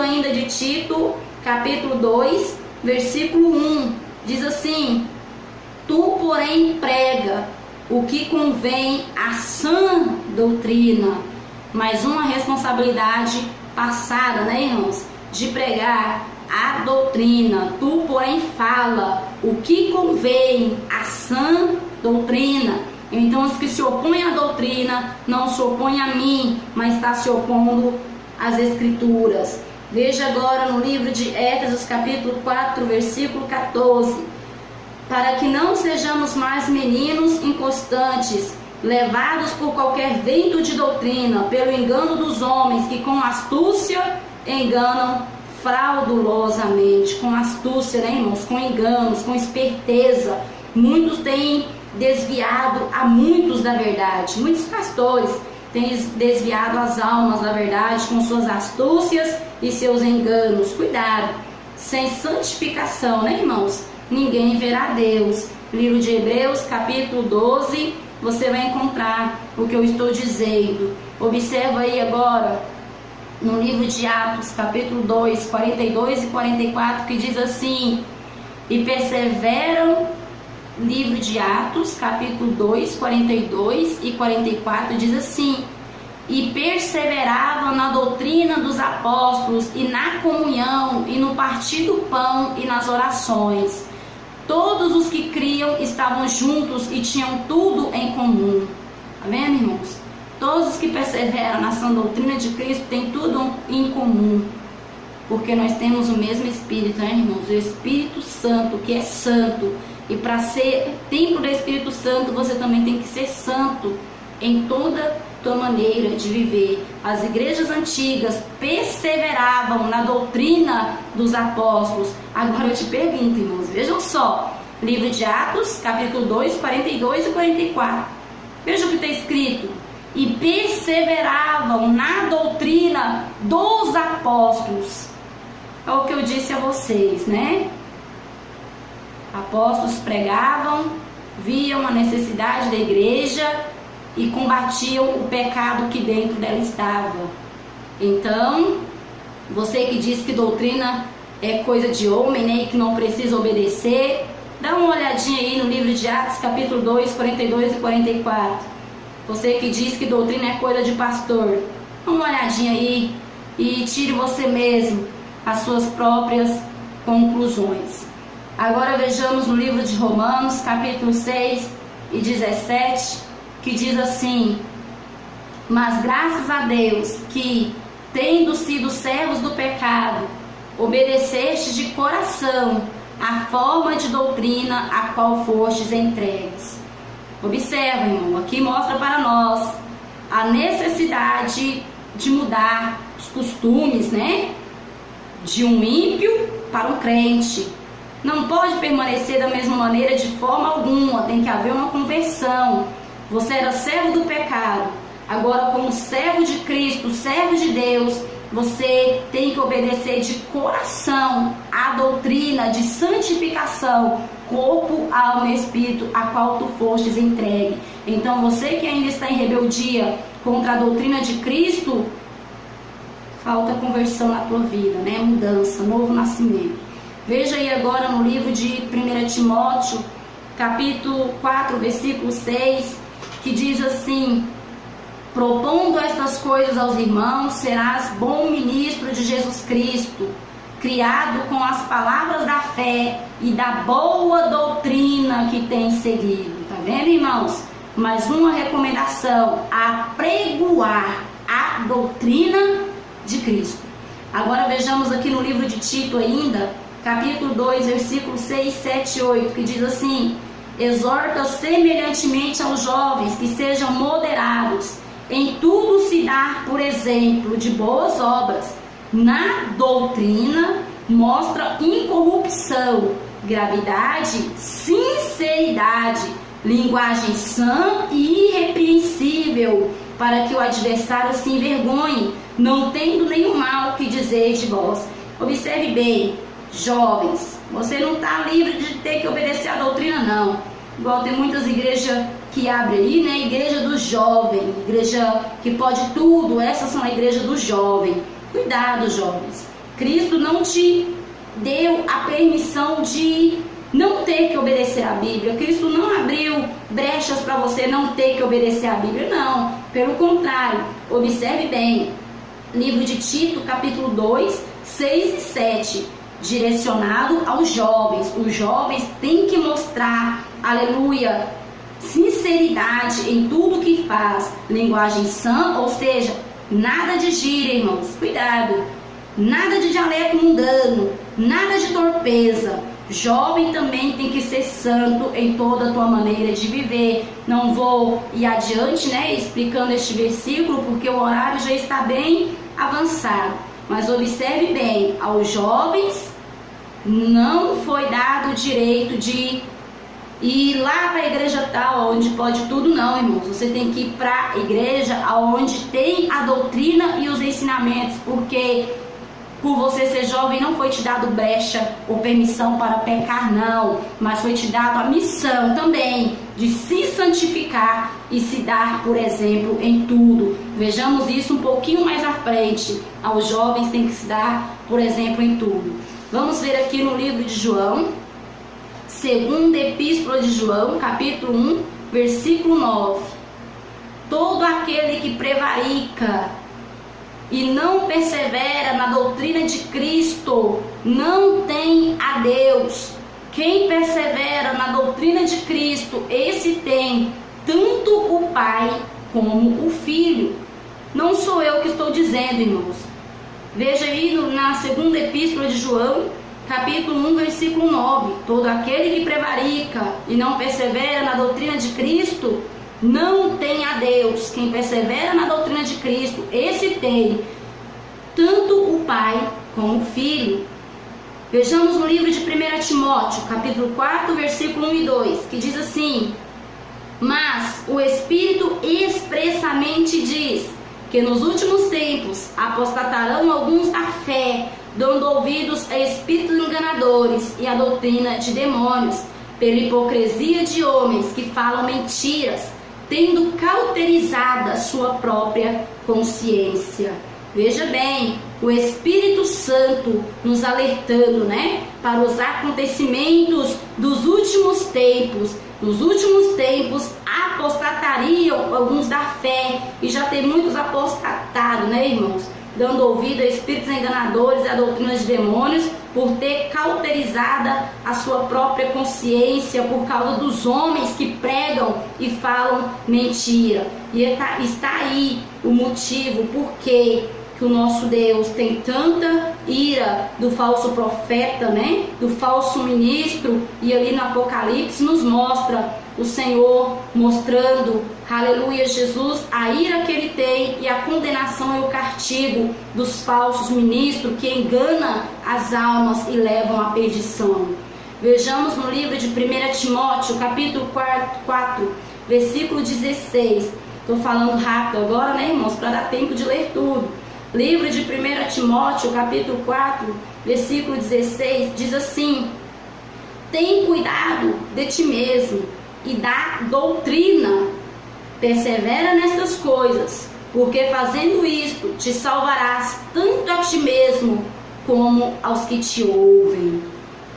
ainda de Tito, capítulo 2, versículo 1, diz assim: tu, porém, prega o que convém à sã doutrina. Mais uma responsabilidade passada, né, irmãos? De pregar a doutrina. Tu, porém, fala o que convém à sã doutrina. Então, os que se opõem à doutrina não se opõem a mim, mas está se opondo às Escrituras. Veja agora no livro de Éfesos, capítulo 4, versículo 14. Para que não sejamos mais meninos inconstantes, levados por qualquer vento de doutrina, pelo engano dos homens, que com astúcia enganam fraudulosamente. Com astúcia, né, irmãos? Com enganos, com esperteza. Muitos têm desviado a muitos da verdade. Muitos pastores têm desviado as almas da verdade com suas astúcias e seus enganos. Cuidado, sem santificação, né, irmãos? Ninguém verá Deus. Livro de Hebreus, capítulo 12, você vai encontrar o que eu estou dizendo. Observa aí agora no livro de Atos, capítulo 2, 42 e 44, que diz assim: e perseveram. Livro de Atos, capítulo 2, 42 e 44, diz assim: e perseveravam na doutrina dos apóstolos, e na comunhão, e no partir do pão, e nas orações. Todos os que criam estavam juntos e tinham tudo em comum. Tá vendo, irmãos? Todos os que perseveram na sã doutrina de Cristo têm tudo em comum, porque nós temos o mesmo Espírito, né, irmãos? O Espírito Santo, que é santo. E para ser templo do Espírito Santo, você também tem que ser santo em toda tua maneira de viver. As igrejas antigas perseveravam na doutrina dos apóstolos. Agora eu te pergunto, irmãos, vejam só. Livro de Atos, capítulo 2, 42 e 44. Veja o que está escrito: e perseveravam na doutrina dos apóstolos. É o que eu disse a vocês, né? Apóstolos pregavam, viam a necessidade da igreja e combatiam o pecado que dentro dela estava. Então, você que diz que doutrina é coisa de homem, né, e que não precisa obedecer, dá uma olhadinha aí no livro de Atos, capítulo 2, 42 e 44. Você que diz que doutrina é coisa de pastor, dá uma olhadinha aí e tire você mesmo as suas próprias conclusões. Agora vejamos no livro de Romanos, capítulo 6 e 17, que diz assim: mas graças a Deus que, tendo sido servos do pecado, obedecestes de coração a forma de doutrina a qual fostes entregues. Observa, irmão, aqui mostra para nós a necessidade de mudar os costumes, né? De um ímpio para um crente. Não pode permanecer da mesma maneira de forma alguma, tem que haver uma conversão. Você era servo do pecado, agora como servo de Cristo, servo de Deus, você tem que obedecer de coração a doutrina de santificação, corpo, alma e espírito, a qual tu fostes entregue. Então você que ainda está em rebeldia contra a doutrina de Cristo, falta conversão na tua vida, né? Mudança, novo nascimento. Veja aí agora no livro de 1 Timóteo, capítulo 4, versículo 6, que diz assim: propondo estas coisas aos irmãos, serás bom ministro de Jesus Cristo, criado com as palavras da fé e da boa doutrina que tens seguido. Tá vendo, irmãos? Mais uma recomendação: apregoar a doutrina de Cristo. Agora vejamos aqui no livro de Tito ainda, capítulo 2, versículos 6, 7 e 8, que diz assim: exorta semelhantemente aos jovens que sejam moderados, em tudo se dar por exemplo de boas obras, na doutrina mostra incorrupção, gravidade, sinceridade, linguagem sã e irrepreensível, para que o adversário se envergonhe, não tendo nenhum mal que dizer de vós. Observe bem, jovens, você não está livre de ter que obedecer a doutrina, não. Igual tem muitas igrejas que abrem aí, né? Igreja do jovem, igreja que pode tudo, essas são a igreja do jovem. Cuidado, jovens. Cristo não te deu a permissão de não ter que obedecer a Bíblia. Cristo não abriu brechas para você não ter que obedecer a Bíblia, não. Pelo contrário, observe bem, livro de Tito, capítulo 2, 6 e 7, direcionado aos jovens. Os jovens têm que mostrar, aleluia, sinceridade em tudo que faz, linguagem sã, ou seja, nada de gíria, irmãos, cuidado, nada de dialeto mundano, nada de torpeza. Jovem também tem que ser santo em toda a tua maneira de viver. Não vou ir adiante, né, explicando este versículo, porque o horário já está bem avançado. Mas observe bem, aos jovens não foi dado o direito de ir lá para a igreja tal, onde pode tudo, não, irmãos. Você tem que ir para a igreja onde tem a doutrina e os ensinamentos, porque por você ser jovem não foi te dado brecha ou permissão para pecar, não, mas foi te dado a missão também de se santificar e se dar por exemplo em tudo. Vejamos isso um pouquinho mais à frente. Aos jovens tem que se dar por exemplo em tudo. Vamos ver aqui no livro de João, segunda epístola de João, capítulo 1, versículo 9. Todo aquele que prevarica e não persevera na doutrina de Cristo não tem a Deus. Quem persevera na doutrina de Cristo, esse tem tanto o Pai como o Filho. Não sou eu que estou dizendo, irmãos. Veja aí na segunda epístola de João, capítulo 1, versículo 9. Todo aquele que prevarica e não persevera na doutrina de Cristo não tem a Deus. Quem persevera na doutrina de Cristo, esse tem tanto o Pai como o Filho. Vejamos no livro de 1 Timóteo, capítulo 4, versículo 1 e 2, que diz assim: mas o Espírito expressamente diz que nos últimos tempos apostatarão alguns da fé, dando ouvidos a espíritos enganadores e a doutrina de demônios, pela hipocrisia de homens que falam mentiras, tendo cauterizada sua própria consciência. Veja bem, o Espírito Santo nos alertando, né, para os acontecimentos dos últimos tempos. Nos últimos tempos apostatariam alguns da fé, e já tem muitos apostatados, né, irmãos? Dando ouvido a espíritos enganadores e a doutrina de demônios, por ter cauterizada a sua própria consciência, por causa dos homens que pregam e falam mentira. E está aí o motivo por que o nosso Deus tem tanta ira do falso profeta, né? Do falso ministro, e ali no Apocalipse nos mostra o Senhor mostrando, aleluia, Jesus, a ira que ele tem e a condenação e o castigo dos falsos ministros que enganam as almas e levam à perdição. Vejamos no livro de 1 Timóteo, capítulo 4, versículo 16. Estou falando rápido agora, né, irmãos, para dar tempo de ler tudo. Livro de 1 Timóteo, capítulo 4, versículo 16, diz assim: tem cuidado de ti mesmo e da doutrina, persevera nestas coisas, porque fazendo isto te salvarás tanto a ti mesmo como aos que te ouvem.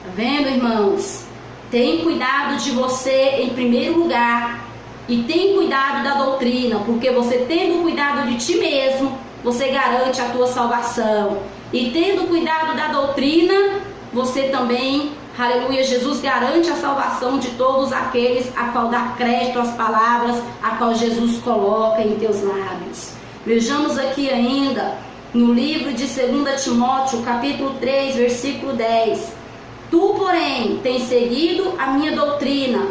Tá vendo, irmãos? Tem cuidado de você em primeiro lugar, e tem cuidado da doutrina, porque você tendo cuidado de ti mesmo, você garante a tua salvação. E tendo cuidado da doutrina, você também, aleluia, Jesus garante a salvação de todos aqueles a qual dá crédito às palavras a qual Jesus coloca em teus lábios. Vejamos aqui ainda no livro de 2 Timóteo, capítulo 3, versículo 10. Tu, porém, tens seguido a minha doutrina.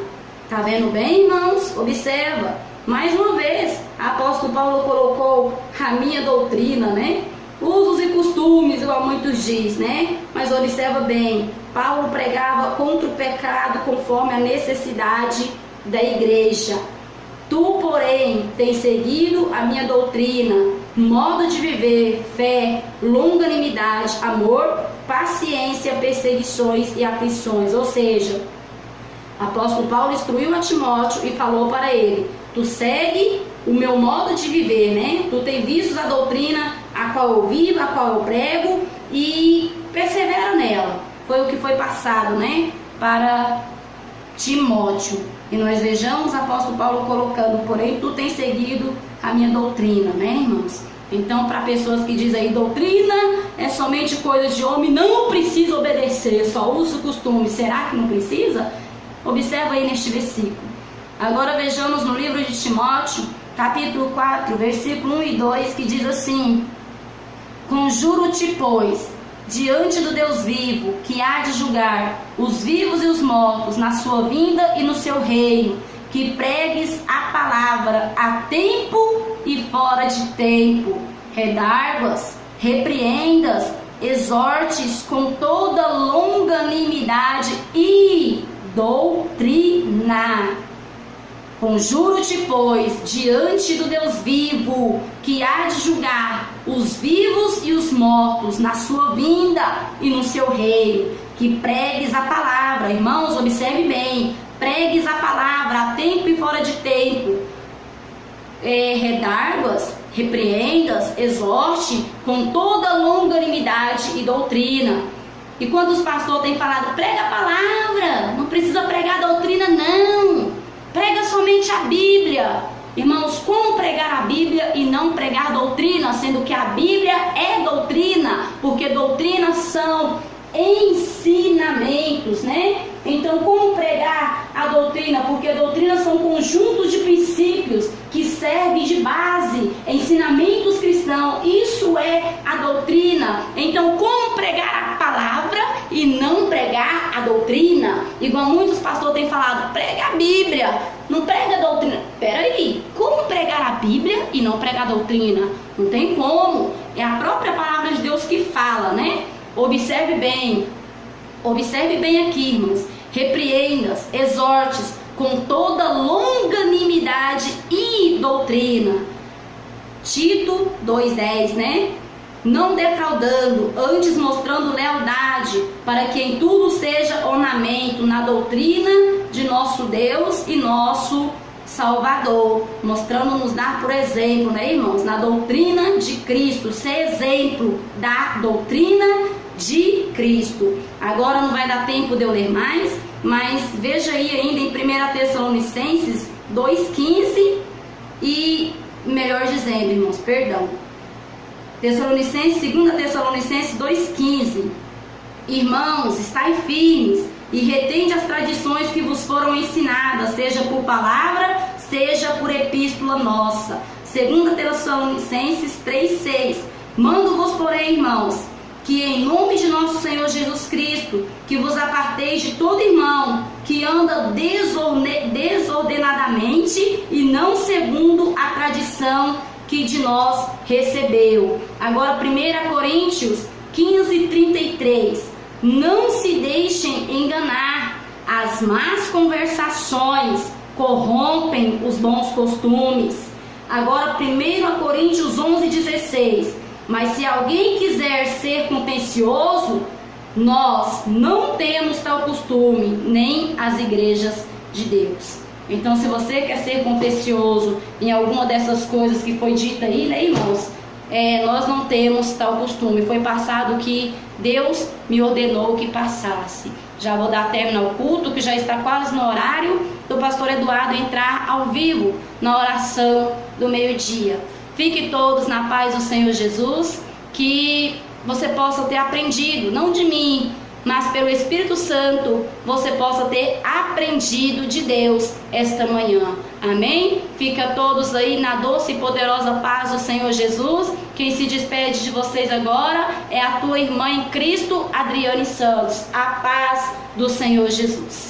Tá vendo bem, irmãos? Observa. Mais uma vez, o apóstolo Paulo colocou a minha doutrina, né? Usos e costumes, igual muitos diz, né? Mas observa bem, Paulo pregava contra o pecado conforme a necessidade da igreja. Tu, porém, tens seguido a minha doutrina, modo de viver, fé, longanimidade, amor, paciência, perseguições e aflições. Ou seja, o apóstolo Paulo instruiu a Timóteo e falou para ele: tu segue o meu modo de viver, né? Tu tem visto a doutrina a qual eu vivo, a qual eu prego, e persevera nela. Foi o que foi passado, né, para Timóteo. E nós vejamos o apóstolo Paulo colocando: porém tu tens seguido a minha doutrina, né, irmãos? Então, para pessoas que dizem aí doutrina é somente coisa de homem, não precisa obedecer, só uso e costume. Será que não precisa? Observa aí neste versículo. Agora vejamos no livro de Timóteo, capítulo 4, versículo 1 e 2, que diz assim: conjuro-te, pois, diante do Deus vivo, que há de julgar os vivos e os mortos na sua vinda e no seu reino, que pregues a palavra a tempo e fora de tempo, redarguas, repreendas, exortes com toda longanimidade e doutrina. Conjuro-te, pois, diante do Deus vivo, que há de julgar os vivos e os mortos na sua vinda e no seu reino, que pregues a palavra. Irmãos, observe bem, pregues a palavra a tempo e fora de tempo, redarguas, repreendas, exorte com toda longanimidade e doutrina. E quando os pastores têm falado, prega a palavra, não precisa pregar a doutrina, não, prega somente a Bíblia. Irmãos, como pregar a Bíblia e não pregar a doutrina, sendo que a Bíblia é doutrina, porque doutrinas são ensinamentos, né? Então, como pregar a doutrina? Porque doutrinas são conjuntos de princípios que servem de base, ensinamentos cristãos. Isso é a doutrina. Então, como pregar a palavra e não pregar a doutrina? Igual muitos pastores têm falado, prega a Bíblia, não prega a doutrina. Peraí, como pregar a Bíblia e não pregar a doutrina? Não tem como. É a própria palavra de Deus que fala, né? Observe bem aqui, irmãos. Repreendas, exortes com toda longanimidade e doutrina. Tito 2,10, né? não defraudando, antes mostrando lealdade, para que em tudo seja ornamento na doutrina de nosso Deus e nosso Salvador, mostrando-nos dar por exemplo, né, irmãos, na doutrina de Cristo, ser exemplo da doutrina de Cristo. Agora não vai dar tempo de eu ler mais, mas veja aí ainda em 1 Tessalonicenses 2,15 e, melhor dizendo, irmãos, perdão, 2 Tessalonicenses 2,15. Irmãos, estai firmes e retende as tradições que vos foram ensinadas, seja por palavra, seja por epístola nossa. 2 Tessalonicenses 3,6. Mando-vos, porém, irmãos, que em nome de nosso Senhor Jesus Cristo, que vos aparteis de todo irmão que anda desordenadamente e não segundo a tradição que de nós recebeu. Agora 1 Coríntios 15:33. Não se deixem enganar, as más conversações corrompem os bons costumes. Agora 1 Coríntios 11:16. Mas se alguém quiser ser contencioso, nós não temos tal costume, nem as igrejas de Deus. Então, se você quer ser contencioso em alguma dessas coisas que foi dita aí, né, irmãos? Nós não temos tal costume. Foi passado que Deus me ordenou que passasse. Já vou dar término ao culto, que já está quase no horário do pastor Eduardo entrar ao vivo na oração do meio-dia. Fiquem todos na paz do Senhor Jesus, que você possa ter aprendido, não de mim, mas pelo Espírito Santo, você possa ter aprendido de Deus esta manhã. Amém? Fica todos aí na doce e poderosa paz do Senhor Jesus. Quem se despede de vocês agora é a tua irmã em Cristo, Adriane Santos. A paz do Senhor Jesus.